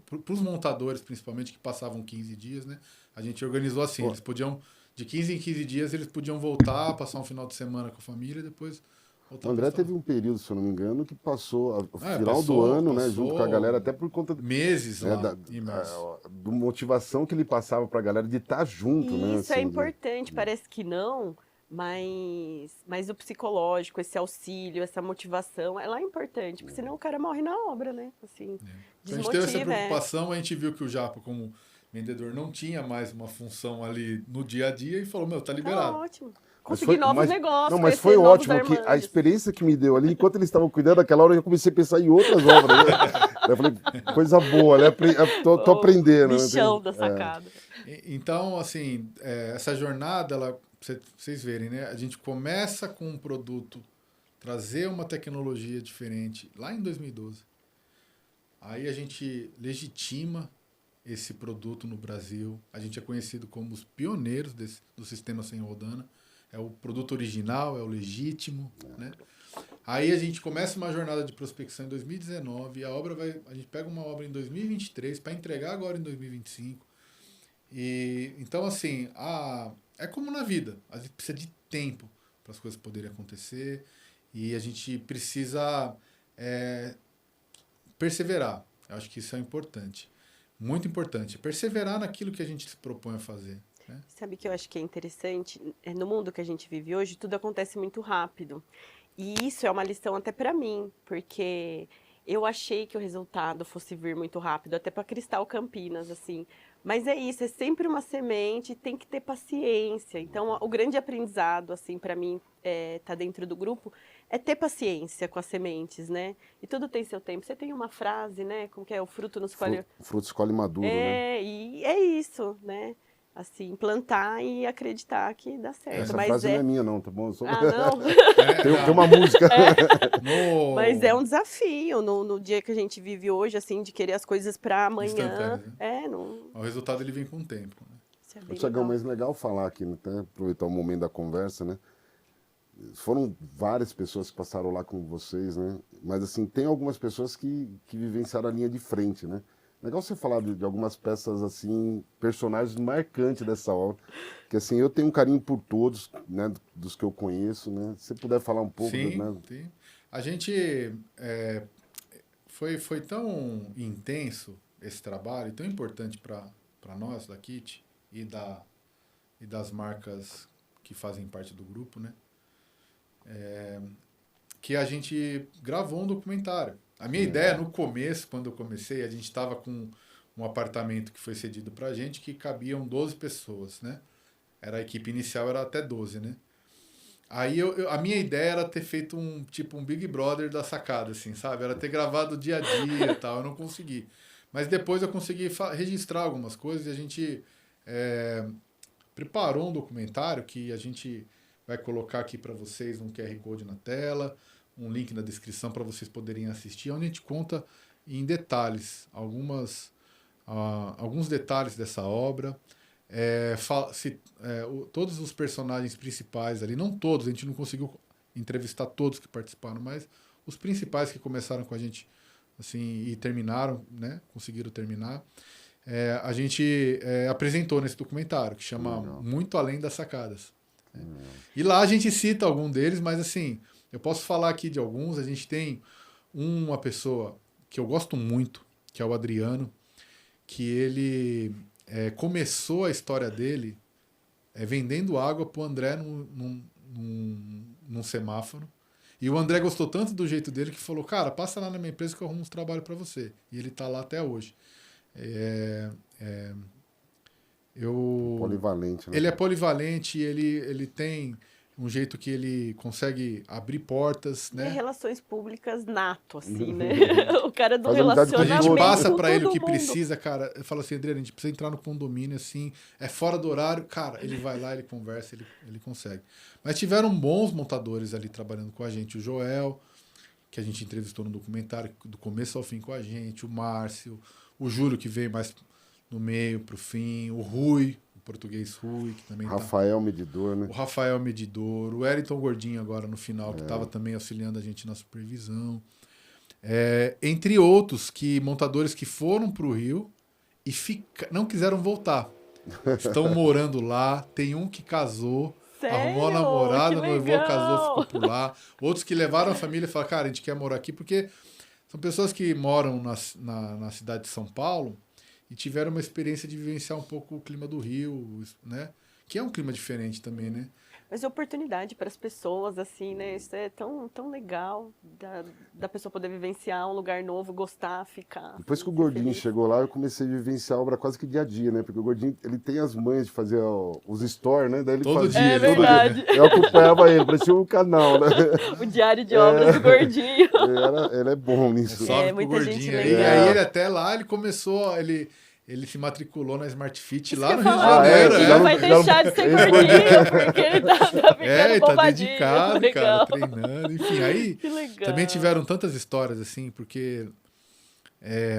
[SPEAKER 1] para os montadores, principalmente, que passavam 15 dias, né? A gente organizou assim, eles podiam, de 15 em 15 dias, eles podiam voltar, passar um final de semana com a família e depois voltar.
[SPEAKER 2] O André teve um período, se eu não me engano, que passou, final do ano, né? Junto com a galera, até por conta...
[SPEAKER 1] Meses lá,
[SPEAKER 2] da motivação que ele passava para a galera de estar junto, né?
[SPEAKER 3] Isso é importante, parece que não... Mas o psicológico, esse auxílio, essa motivação, ela é importante, porque senão o cara morre na obra, né? Assim,
[SPEAKER 1] então a gente teve essa preocupação, a gente viu que o Japa, como vendedor, não tinha mais uma função ali no dia a dia e falou, tá liberado.
[SPEAKER 3] Tá ótimo. Consegui novos negócios.
[SPEAKER 2] Não, mas foi ótimo, que a experiência que me deu ali, enquanto eles estavam cuidando daquela hora, eu já comecei a pensar em outras obras. Né? Eu falei, coisa boa, né? Tô aprendendo.
[SPEAKER 3] Bichão da sacada.
[SPEAKER 1] Então, assim, essa jornada, pra vocês verem, né? A gente começa com um produto, trazer uma tecnologia diferente, lá em 2012. Aí a gente legitima esse produto no Brasil. A gente é conhecido como os pioneiros do sistema sem rodana. É o produto original, é o legítimo, né? Aí a gente começa uma jornada de prospecção em 2019 e a gente pega uma obra em 2023 para entregar agora em 2025. Então, assim, é como na vida. A gente precisa de tempo para as coisas poderem acontecer e a gente precisa perseverar. Eu acho que isso é importante. Muito importante. Perseverar naquilo que a gente se propõe a fazer. Né?
[SPEAKER 3] Sabe que eu acho que é interessante? No mundo que a gente vive hoje, tudo acontece muito rápido. E isso é uma lição até para mim, porque eu achei que o resultado fosse vir muito rápido, até para Cristal Campinas, assim. Mas é isso, é sempre uma semente, tem que ter paciência. Então, o grande aprendizado, assim, para mim, tá dentro do grupo, é ter paciência com as sementes, né? E tudo tem seu tempo. Você tem uma frase, né? Como que é? O fruto não escolhe...
[SPEAKER 2] O fruto escolhe maduro, né?
[SPEAKER 3] E é isso, né? Assim, plantar e acreditar que dá certo.
[SPEAKER 2] Essa frase não é minha, não, tá bom?
[SPEAKER 3] Não?
[SPEAKER 2] Tem uma música.
[SPEAKER 3] Mas é um desafio no dia que a gente vive hoje, assim, de querer as coisas para amanhã.
[SPEAKER 1] Né? O resultado ele vem com o tempo. Né?
[SPEAKER 2] Tiagão, mas legal falar aqui, né? Até aproveitar o momento da conversa, né? Foram várias pessoas que passaram lá com vocês, né? Mas, assim, tem algumas pessoas que vivenciaram a linha de frente, né? Legal você falar de algumas peças, assim, personagens marcantes dessa obra. Que, assim, eu tenho um carinho por todos, né, dos que eu conheço, né? Se você puder falar um pouco...
[SPEAKER 1] Sim,
[SPEAKER 2] né?
[SPEAKER 1] Sim. A gente... Foi tão intenso esse trabalho, tão importante para nós, da Kit, e das marcas que fazem parte do grupo, né? Que a gente gravou um documentário. A minha ideia, no começo, quando eu comecei, a gente estava com um apartamento que foi cedido para a gente que cabiam 12 pessoas, né? A equipe inicial era até 12, né? Aí a minha ideia era ter feito um Big Brother da sacada, assim, sabe? Era ter gravado dia a dia e tal, eu não consegui. Mas depois eu consegui registrar algumas coisas e a gente preparou um documentário que a gente vai colocar aqui para vocês um QR Code na tela. um link na descrição para vocês poderem assistir, onde a gente conta em detalhes alguns detalhes dessa obra. Todos os personagens principais ali, não todos, a gente não conseguiu entrevistar todos que participaram, mas os principais que começaram com a gente assim, e terminaram, né, conseguiram terminar, a gente apresentou nesse documentário, que chama Muito Além das Sacadas. E lá a gente cita algum deles, mas assim, eu posso falar aqui de alguns. A gente tem uma pessoa que eu gosto muito, que é o Adriano, que ele começou a história dele vendendo água pro André num semáforo. E o André gostou tanto do jeito dele que falou, cara, passa lá na minha empresa que eu arrumo uns trabalho para você. E ele tá lá até hoje.
[SPEAKER 2] Polivalente, né?
[SPEAKER 1] Ele é polivalente, ele tem um jeito que ele consegue abrir portas, né?
[SPEAKER 3] Relações públicas nato, assim, né? O cara do
[SPEAKER 2] Faz amizade com
[SPEAKER 3] relacionamento.
[SPEAKER 1] A gente passa
[SPEAKER 3] com
[SPEAKER 1] para ele o
[SPEAKER 3] todo
[SPEAKER 1] que
[SPEAKER 3] mundo.
[SPEAKER 1] precisa, cara. Eu falo assim, Adriano, a gente precisa entrar no condomínio, assim, é fora do horário. Cara, ele vai lá, ele conversa, ele consegue. Mas tiveram bons montadores ali trabalhando com a gente. O Joel, que a gente entrevistou no documentário, do começo ao fim com a gente. O Márcio, o Júlio, que veio mais no meio pro fim. O Rui, o português Rui, que também
[SPEAKER 2] Rafael Medidor, né?
[SPEAKER 1] O Rafael Medidor. O Wellington Gordinho agora no final, que estava também auxiliando a gente na supervisão. Entre outros montadores que foram para o Rio e não quiseram voltar. Estão morando lá. Tem um que casou,
[SPEAKER 3] Sério?
[SPEAKER 1] arrumou a namorada,
[SPEAKER 3] Que
[SPEAKER 1] noivou,
[SPEAKER 3] legal!
[SPEAKER 1] casou, ficou por lá. Outros que levaram a família e falaram, cara, a gente quer morar aqui, porque são pessoas que moram na cidade de São Paulo e tiveram uma experiência de vivenciar um pouco o clima do Rio, né? Que é um clima diferente também, né?
[SPEAKER 3] Mas é oportunidade para as pessoas, assim, né? Isso é tão, tão legal da pessoa poder vivenciar um lugar novo, gostar, ficar.
[SPEAKER 2] Depois que o
[SPEAKER 3] ser
[SPEAKER 2] Gordinho
[SPEAKER 3] feliz.
[SPEAKER 2] chegou lá, eu comecei a vivenciar a obra quase que dia a dia, né? Porque o Gordinho, ele tem as manhas de fazer os stories, né? Daí ele
[SPEAKER 1] Todo
[SPEAKER 2] fazia,
[SPEAKER 1] dia,
[SPEAKER 3] É
[SPEAKER 1] ele todo
[SPEAKER 3] verdade.
[SPEAKER 2] Eu acompanhava ele, parecia um canal, né?
[SPEAKER 3] O diário de obras do Gordinho.
[SPEAKER 2] Ele é bom nisso.
[SPEAKER 1] Salve pro
[SPEAKER 3] muita gente
[SPEAKER 1] Gordinho aí. E
[SPEAKER 3] legal.
[SPEAKER 1] aí ele até lá, ele começou, ele se matriculou na Smart Fit
[SPEAKER 3] Isso
[SPEAKER 1] lá
[SPEAKER 3] que
[SPEAKER 1] no
[SPEAKER 3] eu
[SPEAKER 1] Rio de
[SPEAKER 3] falo,
[SPEAKER 1] Janeiro.
[SPEAKER 3] ele
[SPEAKER 2] já
[SPEAKER 3] vai
[SPEAKER 2] não-
[SPEAKER 3] deixar de ser
[SPEAKER 2] esse
[SPEAKER 3] gordinho, porque ele tá ficando
[SPEAKER 1] Ele tá
[SPEAKER 3] bombadinho.
[SPEAKER 1] dedicado,
[SPEAKER 3] Legal.
[SPEAKER 1] cara, treinando. Enfim, aí
[SPEAKER 3] Que legal.
[SPEAKER 1] também tiveram tantas histórias, assim, porque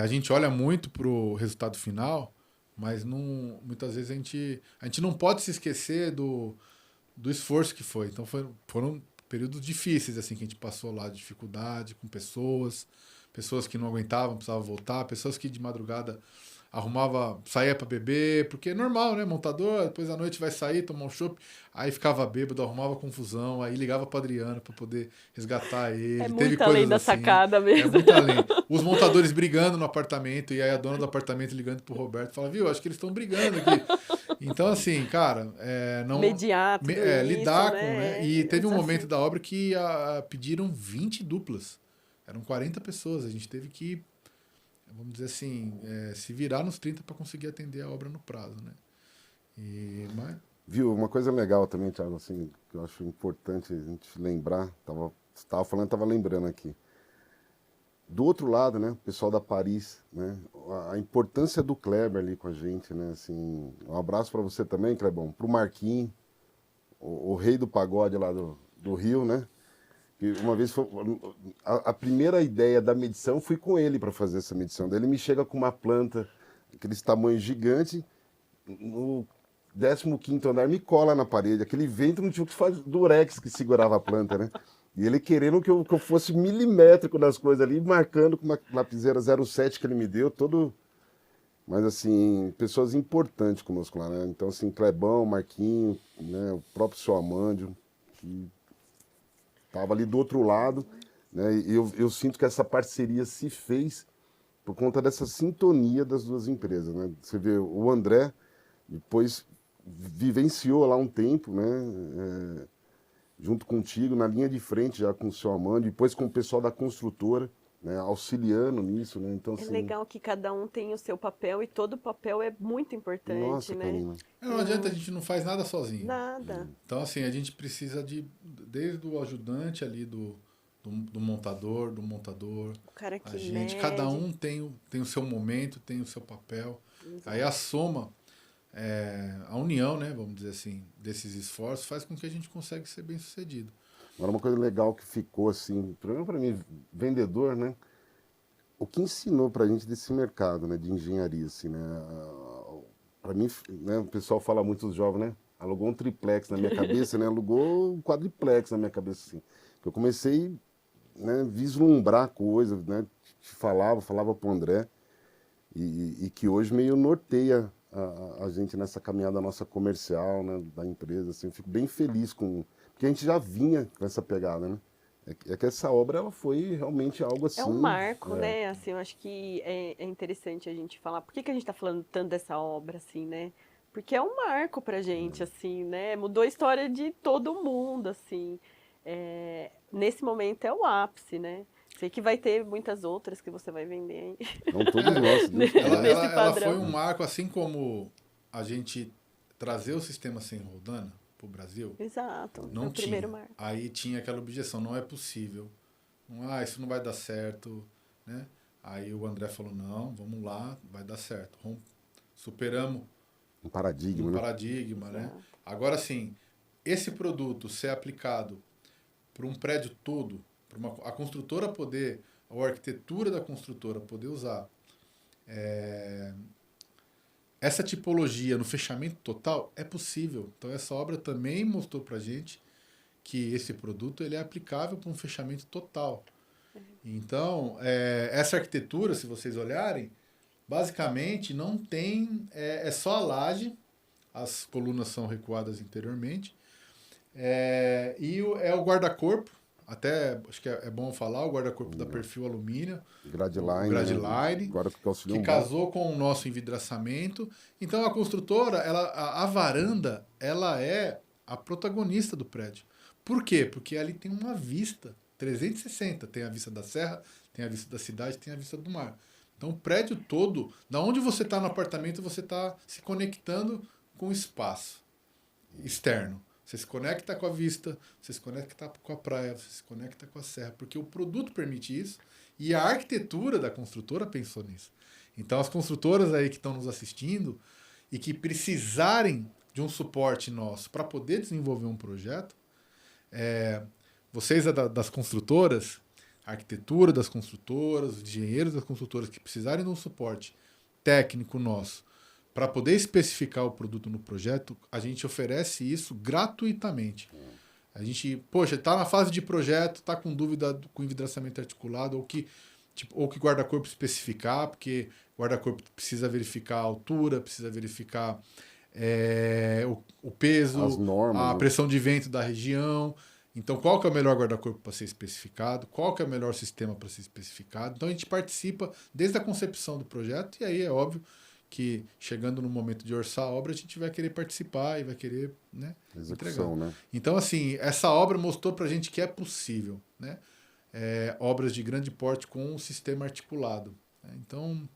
[SPEAKER 1] a gente olha muito pro resultado final, mas muitas vezes a gente não pode se esquecer do esforço que foi. Então foram períodos difíceis, assim, que a gente passou lá, de dificuldade, com pessoas que não aguentavam, precisavam voltar, pessoas que de madrugada saía pra beber, porque é normal, né? Montador, depois à noite vai sair, tomar um chopp, aí ficava bêbado, arrumava confusão, aí ligava pro Adriano pra poder resgatar ele.
[SPEAKER 3] É
[SPEAKER 1] Teve
[SPEAKER 3] muito além
[SPEAKER 1] coisas
[SPEAKER 3] da
[SPEAKER 1] assim.
[SPEAKER 3] sacada
[SPEAKER 1] É
[SPEAKER 3] mesmo.
[SPEAKER 1] muito além. Os montadores brigando no apartamento, e aí a dona do apartamento ligando pro Roberto, fala, viu, acho que eles estão brigando aqui. Então, assim, cara, não...
[SPEAKER 3] Mediar tudo isso,
[SPEAKER 1] lidar
[SPEAKER 3] né?
[SPEAKER 1] com, né? E
[SPEAKER 3] É
[SPEAKER 1] teve um
[SPEAKER 3] desafio.
[SPEAKER 1] momento da obra que pediram 20 duplas. Eram 40 pessoas, a gente teve que, vamos dizer assim, se virar nos 30 para conseguir atender a obra no prazo, né? Mas
[SPEAKER 2] Viu, uma coisa legal também, Thiago, assim, que eu acho importante a gente lembrar, estava lembrando aqui. Do outro lado, né, o pessoal da Paris, né, a importância do Kleber ali com a gente, né, assim, um abraço para você também, Clebão, pro Marquinhos, o rei do pagode lá do Rio, né, que uma vez a primeira ideia da medição fui com ele para fazer essa medição. Daí ele me chega com uma planta, aqueles tamanhos gigantes, no 15º andar, me cola na parede. Aquele vento não tinha o que fazer, durex que segurava a planta, né? E ele querendo que eu fosse milimétrico nas coisas ali, marcando com uma lapiseira 07 que ele me deu, todo... Mas, assim, pessoas importantes conosco lá, né? Então, assim, Clebão, Marquinho, né? O próprio seu Amândio, que estava ali do outro lado, né? E eu sinto que essa parceria se fez por conta dessa sintonia das duas empresas, né? Você vê, o André depois vivenciou lá um tempo, né? Junto contigo, na linha de frente já com o seu Amândio, depois com o pessoal da construtora, né? Auxiliando nisso, né? Então,
[SPEAKER 3] É
[SPEAKER 2] assim,
[SPEAKER 3] legal que cada um tem o seu papel e todo papel é muito importante,
[SPEAKER 2] nossa,
[SPEAKER 3] né?
[SPEAKER 2] Karina.
[SPEAKER 1] não adianta, a gente não faz nada sozinho.
[SPEAKER 3] Nada.
[SPEAKER 1] Então, assim, a gente precisa desde o ajudante ali do montador,
[SPEAKER 3] O cara
[SPEAKER 1] a
[SPEAKER 3] que
[SPEAKER 1] gente,
[SPEAKER 3] mede.
[SPEAKER 1] cada um tem o seu momento, tem o seu papel. Aí a soma, a união, né, vamos dizer assim, desses esforços faz com que a gente consiga ser bem sucedido.
[SPEAKER 2] Agora, uma coisa legal que ficou assim, primeiro para mim, vendedor, né? O que ensinou para a gente desse mercado, né, de engenharia, assim, né? Para mim, né, o pessoal fala muito dos jovens, né? Alugou um triplex na minha cabeça, né? Alugou um quadriplex na minha cabeça, assim. Eu comecei, né, vislumbrar coisas, né? Falava para o André, e que hoje meio norteia a gente nessa caminhada nossa comercial, né, da empresa, assim. Eu fico bem feliz porque a gente já vinha com essa pegada, né? É que essa obra ela foi realmente algo
[SPEAKER 3] É
[SPEAKER 2] assim.
[SPEAKER 3] um marco, né? Assim, eu acho que é interessante a gente falar. Por que a gente está falando tanto dessa obra, assim, né? Porque é um marco pra gente, assim, né? Mudou a história de todo mundo, assim. Nesse momento é o ápice, né? Sei que vai ter muitas outras que você vai vender aí.
[SPEAKER 2] Então, todos nós, se Deus
[SPEAKER 3] Ela-
[SPEAKER 2] quiser.
[SPEAKER 3] Nesse
[SPEAKER 1] Ela foi
[SPEAKER 3] padrão.
[SPEAKER 1] um marco, assim como a gente trazer o sistema sem Rodana para o Brasil,
[SPEAKER 3] Exato, é
[SPEAKER 1] não
[SPEAKER 3] o primeiro
[SPEAKER 1] tinha.
[SPEAKER 3] marco.
[SPEAKER 1] Aí tinha aquela objeção, não é possível. Isso não vai dar certo, né? Aí o André falou, não, vamos lá, vai dar certo. Superamos
[SPEAKER 2] Um
[SPEAKER 1] um
[SPEAKER 2] paradigma, né?
[SPEAKER 1] paradigma, né?
[SPEAKER 3] Exato.
[SPEAKER 1] Agora sim, esse produto ser aplicado para um prédio todo, para a construtora poder, ou a arquitetura da construtora poder usar essa tipologia no fechamento total, é possível. Então essa obra também mostrou para a gente que esse produto ele é aplicável para um fechamento total. Então, essa arquitetura, se vocês olharem, basicamente não tem, é só a laje, as colunas são recuadas interiormente, é o guarda-corpo, até acho que é bom falar, o guarda-corpo da Perfil Alumínio, o
[SPEAKER 2] Gradline, né?
[SPEAKER 1] Gradline,
[SPEAKER 2] Agora que auxiliou
[SPEAKER 1] que
[SPEAKER 2] um
[SPEAKER 1] casou com o nosso envidraçamento. Então a construtora, a varanda, ela é a protagonista do prédio. Por quê? Porque ali tem uma vista 360. Tem a vista da serra, tem a vista da cidade, tem a vista do mar. Então o prédio todo, da onde você está no apartamento, você está se conectando com o espaço externo. Você se conecta com a vista, você se conecta com a praia, você se conecta com a serra, porque o produto permite isso e a arquitetura da construtora pensou nisso. Então, as construtoras aí que estão nos assistindo e que precisarem de um suporte nosso para poder desenvolver um projeto, vocês das construtoras, a arquitetura das construtoras, os engenheiros das construtoras que precisarem de um suporte técnico nosso para poder especificar o produto no projeto, a gente oferece isso gratuitamente. A gente, poxa, está na fase de projeto, está com dúvida com envidraçamento articulado, ou que guarda-corpo especificar, porque guarda-corpo precisa verificar a altura, precisa verificar o peso,
[SPEAKER 2] as normas,
[SPEAKER 1] a
[SPEAKER 2] né?
[SPEAKER 1] pressão de vento da região. Então, qual que é o melhor guarda-corpo para ser especificado? Qual que é o melhor sistema para ser especificado? Então, a gente participa desde a concepção do projeto, e aí é óbvio que chegando no momento de orçar a obra, a gente vai querer participar e vai querer, né,
[SPEAKER 2] Execução,
[SPEAKER 1] entregar.
[SPEAKER 2] né?
[SPEAKER 1] Então, assim, essa obra mostrou pra gente que é possível, né? Obras de grande porte com um sistema articulado, né? Então,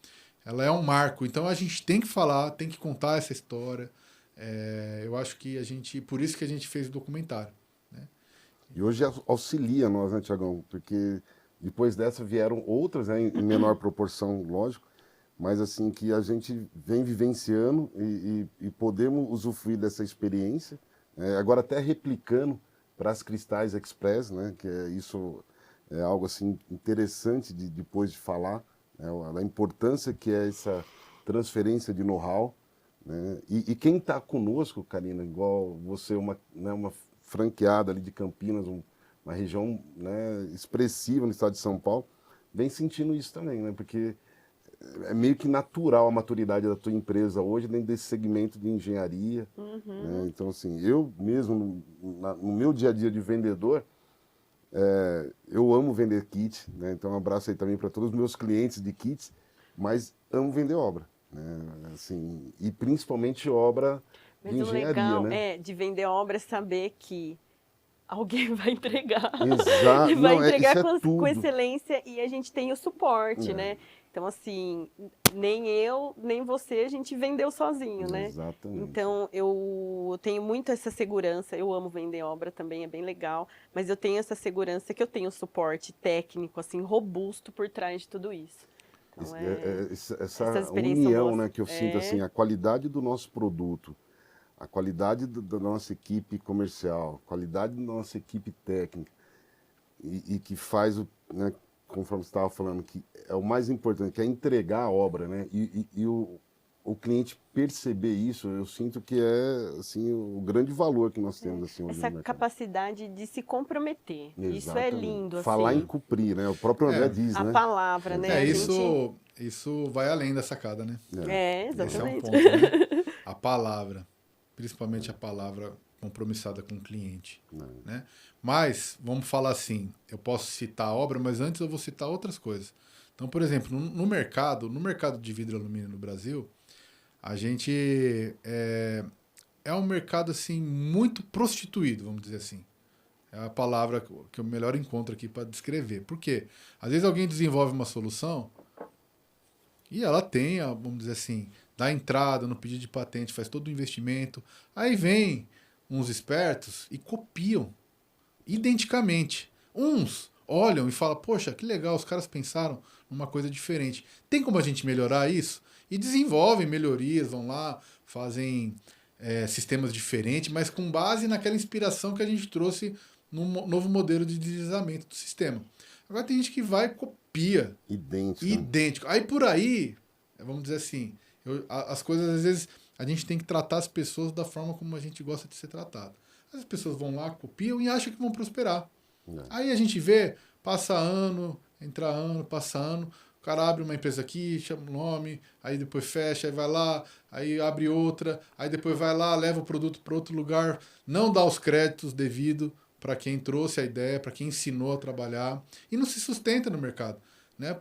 [SPEAKER 1] ela é um marco. Então, a gente tem que falar, tem que contar essa história. Eu acho que por isso que a gente fez o documentário, né?
[SPEAKER 2] E hoje auxilia nós, né, Tiagão? Porque depois dessa vieram outras, né, em menor proporção, lógico, mas assim, que a gente vem vivenciando e podemos usufruir dessa experiência, agora até replicando para as Cristais Express, né, que isso é algo assim interessante depois de falar, né, a importância que é essa transferência de know-how, né, e quem está conosco, Karina, igual você, uma franqueada ali de Campinas, uma região, né, expressiva no estado de São Paulo, vem sentindo isso também, né, porque é meio que natural a maturidade da tua empresa hoje dentro desse segmento de engenharia, né? Então, assim, eu mesmo, no meu dia a dia de vendedor, eu amo vender kit, né? Então, um abraço aí também para todos os meus clientes de kits, mas amo vender obra, né? Assim, e principalmente obra
[SPEAKER 3] Mas
[SPEAKER 2] de
[SPEAKER 3] o
[SPEAKER 2] engenharia,
[SPEAKER 3] legal
[SPEAKER 2] né?
[SPEAKER 3] de vender obra é saber que alguém vai entregar.
[SPEAKER 2] Exato,
[SPEAKER 3] E vai
[SPEAKER 2] não,
[SPEAKER 3] entregar
[SPEAKER 2] isso é
[SPEAKER 3] com
[SPEAKER 2] tudo.
[SPEAKER 3] excelência e a gente tem o suporte,
[SPEAKER 2] É,
[SPEAKER 3] né? Então, assim, nem eu, nem você, a gente vendeu sozinho, né?
[SPEAKER 2] exatamente.
[SPEAKER 3] Então, eu tenho muito essa segurança. Eu amo vender obra também, é bem legal. Mas eu tenho essa segurança que eu tenho suporte técnico, assim, robusto por trás de tudo isso. Então, essas
[SPEAKER 2] Essa
[SPEAKER 3] experiências são
[SPEAKER 2] união,
[SPEAKER 3] boas.
[SPEAKER 2] né, que eu sinto, assim, a qualidade do nosso produto, a qualidade da nossa equipe comercial, a qualidade da nossa equipe técnica, e que faz, né, conforme você estava falando, que é o mais importante, que é entregar a obra, né? E o cliente perceber isso, eu sinto que é assim, o grande valor que nós temos assim, hoje
[SPEAKER 3] Essa
[SPEAKER 2] no mercado.
[SPEAKER 3] capacidade de se comprometer.
[SPEAKER 2] Exatamente.
[SPEAKER 3] Isso é lindo,
[SPEAKER 2] Falar
[SPEAKER 3] assim.
[SPEAKER 2] em cumprir, né? O próprio André diz,
[SPEAKER 3] A
[SPEAKER 2] né?
[SPEAKER 3] palavra, né? A
[SPEAKER 1] Isso vai além da sacada, né? Esse é um
[SPEAKER 3] exatamente.
[SPEAKER 1] ponto, né? A palavra, principalmente a palavra compromissada com o cliente, né? Mas, vamos falar assim, eu posso citar a obra, mas antes eu vou citar outras coisas. Então, por exemplo, no mercado de vidro e alumínio no Brasil, a gente é um mercado assim muito prostituído, vamos dizer assim. É a palavra que eu melhor encontro aqui para descrever. Por quê? Às vezes alguém desenvolve uma solução e ela tem, vamos dizer assim, dá entrada no pedido de patente, faz todo o investimento. Aí vem uns espertos e copiam identicamente. Uns olham e falam, poxa, que legal, os caras pensaram numa coisa diferente. Tem como a gente melhorar isso? E desenvolvem melhorias, vão lá, fazem sistemas diferentes, mas com base naquela inspiração que a gente trouxe no novo modelo de deslizamento do sistema. Agora tem gente que vai e copia. Idêntico. Aí por aí, vamos dizer assim, as coisas às vezes a gente tem que tratar as pessoas da forma como a gente gosta de ser tratado. As pessoas vão lá, copiam e acham que vão prosperar. Aí a gente vê, passa ano, entra ano, passa ano, o cara abre uma empresa aqui, chama o nome, aí depois fecha, aí vai lá, aí abre outra, aí depois vai lá, leva o produto para outro lugar, não dá os créditos devidos para quem trouxe a ideia, para quem ensinou a trabalhar, e não se sustenta no mercado. Né?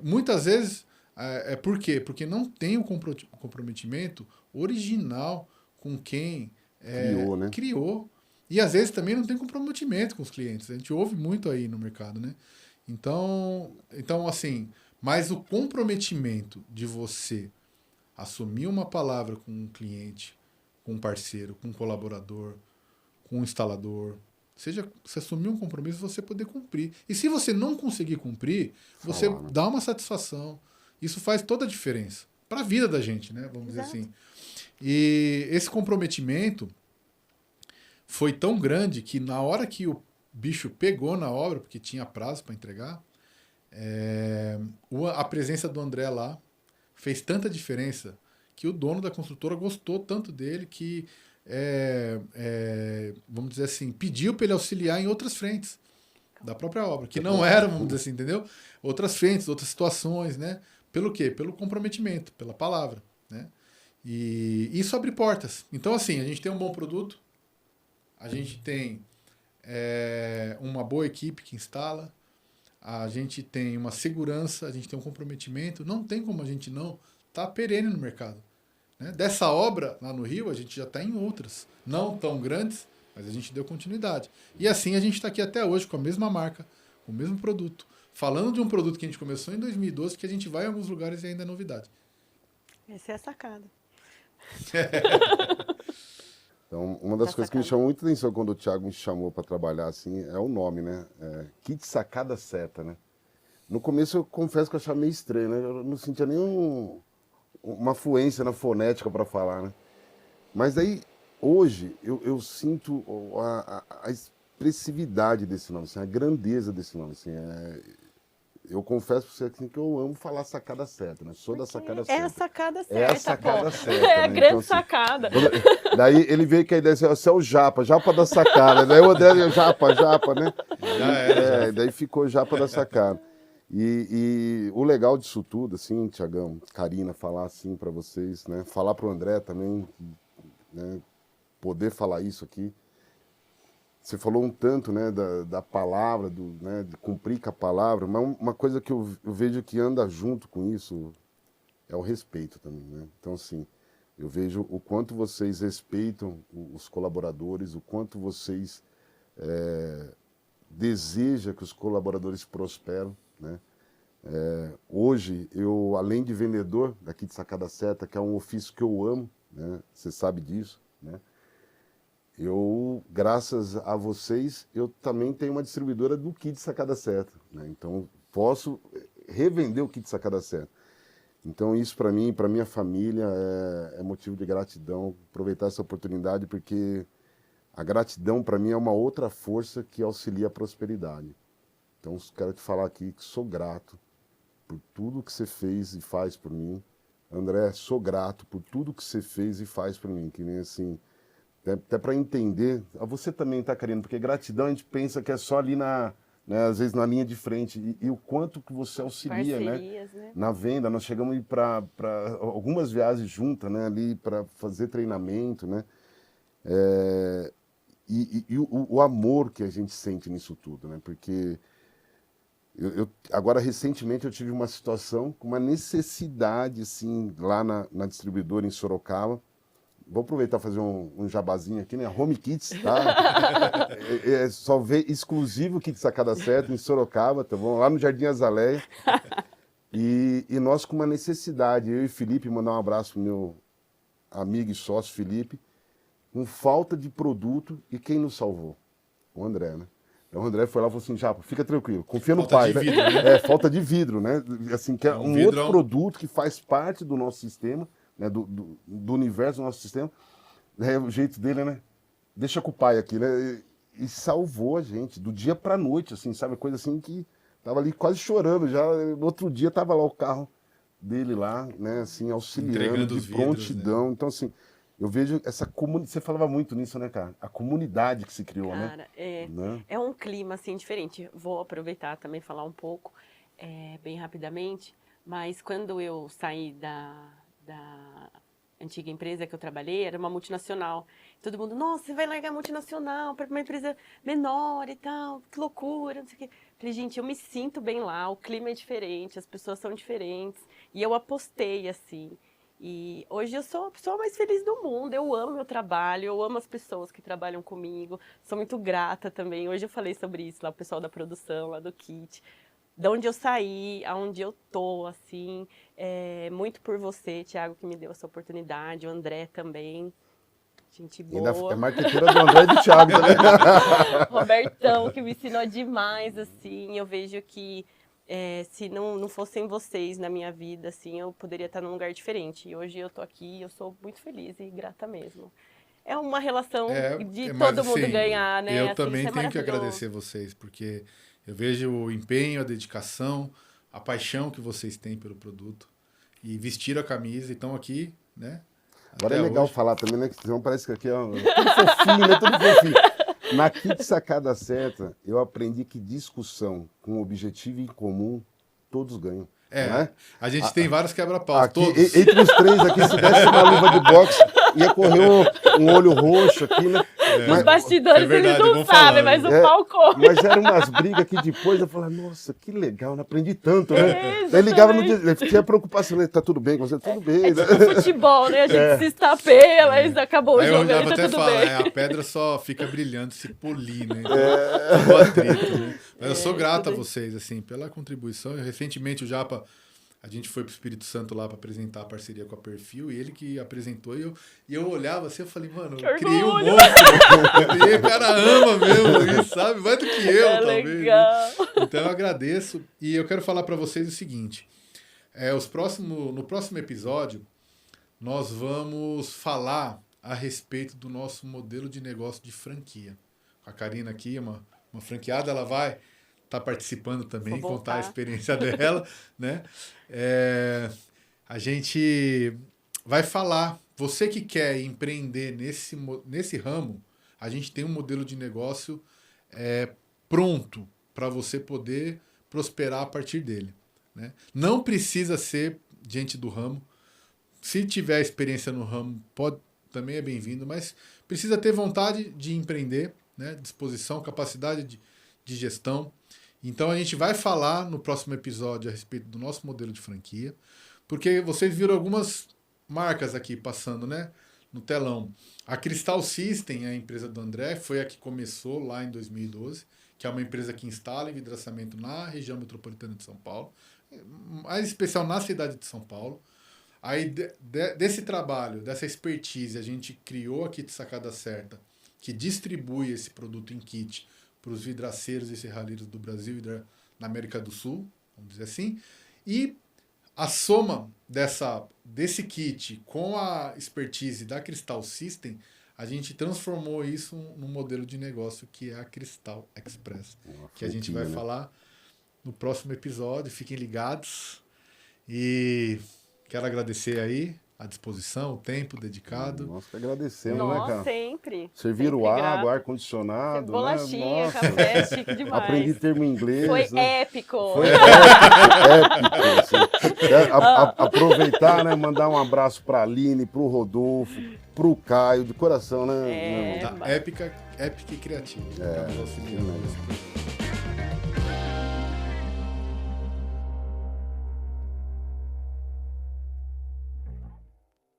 [SPEAKER 1] Muitas vezes, por quê? Porque não tem o comprometimento original com quem criou. E às vezes também não tem comprometimento com os clientes. A gente ouve muito aí no mercado, né? Então assim, mas o comprometimento de você assumir uma palavra com um cliente, com um parceiro, com um colaborador, com um instalador, seja, você assumir um compromisso, você poder cumprir. E se você não conseguir cumprir, você dá uma satisfação. Isso faz toda a diferença para a vida da gente, né? Vamos dizer assim. E esse comprometimento foi tão grande que na hora que o bicho pegou na obra, porque tinha prazo para entregar, a presença do André lá fez tanta diferença que o dono da construtora gostou tanto dele que, vamos dizer assim, pediu para ele auxiliar em outras frentes da própria obra, que não eram, vamos dizer assim, entendeu? Outras frentes, outras situações, né? Pelo quê? Pelo comprometimento, pela palavra, né? E isso abre portas. Então, assim, a gente tem um bom produto, a gente tem uma boa equipe que instala, a gente tem uma segurança, a gente tem um comprometimento. Não tem como a gente não estar perene no mercado. Né? Dessa obra, lá no Rio, a gente já está em outras. Não tão grandes, mas a gente deu continuidade. E assim a gente está aqui até hoje com a mesma marca, com o mesmo produto. Falando de um produto que a gente começou em 2012, que a gente vai em alguns lugares e ainda é novidade.
[SPEAKER 3] Essa é a sacada.
[SPEAKER 2] Então, uma das coisas que me chamou muita atenção quando o Thiago me chamou para trabalhar assim é o nome, né? Kit Sacada Certa, né? No começo eu confesso que eu achava meio estranho, né? Eu não sentia nem uma fluência na fonética para falar, né? Mas aí, hoje, eu sinto a expressividade desse nome, assim, a grandeza desse nome. Assim, eu confesso para você assim, que eu amo falar sacada certa, né? Sou da sacada certa.
[SPEAKER 3] É a sacada certa,
[SPEAKER 2] É a sacada certa.
[SPEAKER 3] É a
[SPEAKER 2] né?
[SPEAKER 3] grande
[SPEAKER 2] Então, assim,
[SPEAKER 3] sacada.
[SPEAKER 2] Daí ele veio com a ideia assim, você é o Japa da sacada. Daí o André, Japa, né?
[SPEAKER 1] Já era.
[SPEAKER 2] Daí ficou Japa da sacada. E o legal disso tudo, assim, Tiagão, Karina, falar assim para vocês, né? Falar para o André também, né? Poder falar isso aqui. Você falou um tanto, né, da palavra, né, de cumprir com a palavra, mas uma coisa que eu vejo que anda junto com isso é o respeito também, né? Então, assim, eu vejo o quanto vocês respeitam os colaboradores, o quanto vocês desejam que os colaboradores prosperam, né? Hoje, eu, além de vendedor daqui de Sacada Certa, que é um ofício que eu amo, né? Você sabe disso, né? Eu, graças a vocês, eu também tenho uma distribuidora do kit Sacada Certa, né? Então, posso revender o kit Sacada Certa. Então isso para mim, para minha família, é motivo de gratidão, aproveitar essa oportunidade, porque a gratidão para mim é uma outra força que auxilia a prosperidade. Então quero te falar aqui que sou grato por tudo que você fez e faz por mim. André, sou grato por tudo que você fez e faz por mim, que nem assim, até para entender, você também tá querendo, porque gratidão a gente pensa que é só ali né, às vezes na linha de frente, e o quanto que você auxilia, né? Na venda. Nós chegamos a ir para algumas viagens juntas, né, ali para fazer treinamento, né, e o amor que a gente sente nisso tudo, né, porque agora recentemente eu tive uma situação com uma necessidade, assim, lá na distribuidora em Sorocaba. Vou aproveitar e fazer um jabazinho aqui, né? Home Kits, tá? Só vê exclusivo Kit Sacada Certa em Sorocaba, tá bom? Lá no Jardim Azaleia. E nós com uma necessidade, eu e Felipe, mandar um abraço pro meu amigo e sócio Felipe, com falta de produto, e quem nos salvou? O André, né? Então o André foi lá e falou assim, Japa, fica tranquilo, confia no pai.
[SPEAKER 1] Falta de vidro, né?
[SPEAKER 2] Falta de vidro, né? Assim, que é um outro produto que faz parte do nosso sistema, né, do universo do nosso sistema, né, o jeito dele, né, deixa com o pai aqui, né, e salvou a gente, do dia pra noite, assim, sabe, coisa assim que tava ali quase chorando já, no outro dia tava lá o carro dele lá, né, assim, auxiliando, de prontidão, né? Então, assim, eu vejo essa comunidade, você falava muito nisso, né, cara, a comunidade que se criou,
[SPEAKER 3] cara,
[SPEAKER 2] né?
[SPEAKER 3] É um clima, assim, diferente. Vou aproveitar também falar um pouco, bem rapidamente, mas quando eu saí da antiga empresa que eu trabalhei, era uma multinacional. Todo mundo, nossa, você vai largar a multinacional para uma empresa menor e tal, que loucura, não sei o quê. Falei, gente, eu me sinto bem lá, o clima é diferente, as pessoas são diferentes. E eu apostei, assim. E hoje eu sou a pessoa mais feliz do mundo, eu amo meu trabalho, eu amo as pessoas que trabalham comigo, sou muito grata também. Hoje eu falei sobre isso lá, o pessoal da produção, lá do Kit. De onde eu saí, aonde eu tô, assim, muito por você, Thiago, que me deu essa oportunidade, o André também, gente boa.
[SPEAKER 2] Ainda é marqueteira do André e do Thiago também.
[SPEAKER 3] Robertão, que me ensinou demais, assim, eu vejo que se não fossem vocês na minha vida, assim, eu poderia estar num lugar diferente. E hoje eu tô aqui, eu sou muito feliz e grata mesmo. É uma relação de todo mundo ganhar, né?
[SPEAKER 1] Eu
[SPEAKER 3] assim,
[SPEAKER 1] também tenho que agradecer vocês, porque eu vejo o empenho, a dedicação, a paixão que vocês têm pelo produto. E vestiram a camisa e estão aqui, né?
[SPEAKER 2] Agora é legal falar também, né? Que senão parece que aqui é tudo fofinho, né? Tudo fofinho. Na Kit Sacada Certa, eu aprendi que discussão com objetivo em comum, todos ganham. Né?
[SPEAKER 1] A gente tem vários quebra-paus, todos.
[SPEAKER 2] Entre os três aqui, se desse uma luva de boxe, ia correr um olho roxo aqui, né?
[SPEAKER 3] Os bastidores eles não sabem, mas o pau corre.
[SPEAKER 2] Mas eram umas brigas que depois eu falava, nossa, que legal, não aprendi tanto, né? Aí ligava no dia, tinha preocupação, né? Tá tudo bem com você? Tudo bem.
[SPEAKER 3] Tipo futebol, né? A gente se estapeia, mas acabou o jogo, aí tá tudo bem.
[SPEAKER 1] A pedra só fica brilhando se polir, né? Então, atrito, né? Mas eu sou grato a vocês, assim, pela contribuição. Recentemente o Japa, a gente foi pro Espírito Santo lá para apresentar a parceria com a Perfil, e ele que apresentou, e eu olhava assim, eu falei, mano, eu criei um monstro, o cara ama mesmo isso, sabe? Mais do que eu, talvez.
[SPEAKER 3] Legal.
[SPEAKER 1] Então eu agradeço, e eu quero falar para vocês o seguinte, no próximo episódio, nós vamos falar a respeito do nosso modelo de negócio de franquia. A Karina aqui, uma franqueada, ela vai estar participando também, contar a experiência dela, né? A gente vai falar, você que quer empreender nesse ramo, a gente tem um modelo de negócio pronto para você poder prosperar a partir dele, né? Não precisa ser gente do ramo. Se tiver experiência no ramo, também é bem-vindo, mas precisa ter vontade de empreender, né? Disposição, capacidade de gestão. Então a gente vai falar no próximo episódio a respeito do nosso modelo de franquia, porque vocês viram algumas marcas aqui passando, né, no telão. A Crystal System, a empresa do André, foi a que começou lá em 2012, que é uma empresa que instala envidraçamento na região metropolitana de São Paulo, mais especial na cidade de São Paulo. Aí desse trabalho, dessa expertise, a gente criou a Kit Sacada Certa, que distribui esse produto em kit para os vidraceiros e serralheiros do Brasil e na América do Sul, vamos dizer assim. E A soma desse kit com a expertise da Crystal System, a gente transformou isso num modelo de negócio que é a Crystal Express, que a gente vai falar no próximo episódio. Fiquem ligados e quero agradecer aí a disposição, o tempo dedicado.
[SPEAKER 2] Nós que agradecemos,
[SPEAKER 3] Nossa,
[SPEAKER 2] né, cara?
[SPEAKER 3] sempre.
[SPEAKER 2] Serviram
[SPEAKER 3] sempre
[SPEAKER 2] água,
[SPEAKER 3] grato.
[SPEAKER 2] ar-condicionado,
[SPEAKER 3] Bolachinha,
[SPEAKER 2] né?
[SPEAKER 3] café, chique demais.
[SPEAKER 2] Aprendi termo em inglês.
[SPEAKER 3] Foi
[SPEAKER 2] né?
[SPEAKER 3] épico.
[SPEAKER 2] Foi épico, assim. Aproveitar, né? Mandar um abraço pra Aline, pro Rodolfo, pro Caio, de coração, né?
[SPEAKER 3] É,
[SPEAKER 1] Da Épica e Criativa.
[SPEAKER 2] É,
[SPEAKER 1] Acabou auxiliando.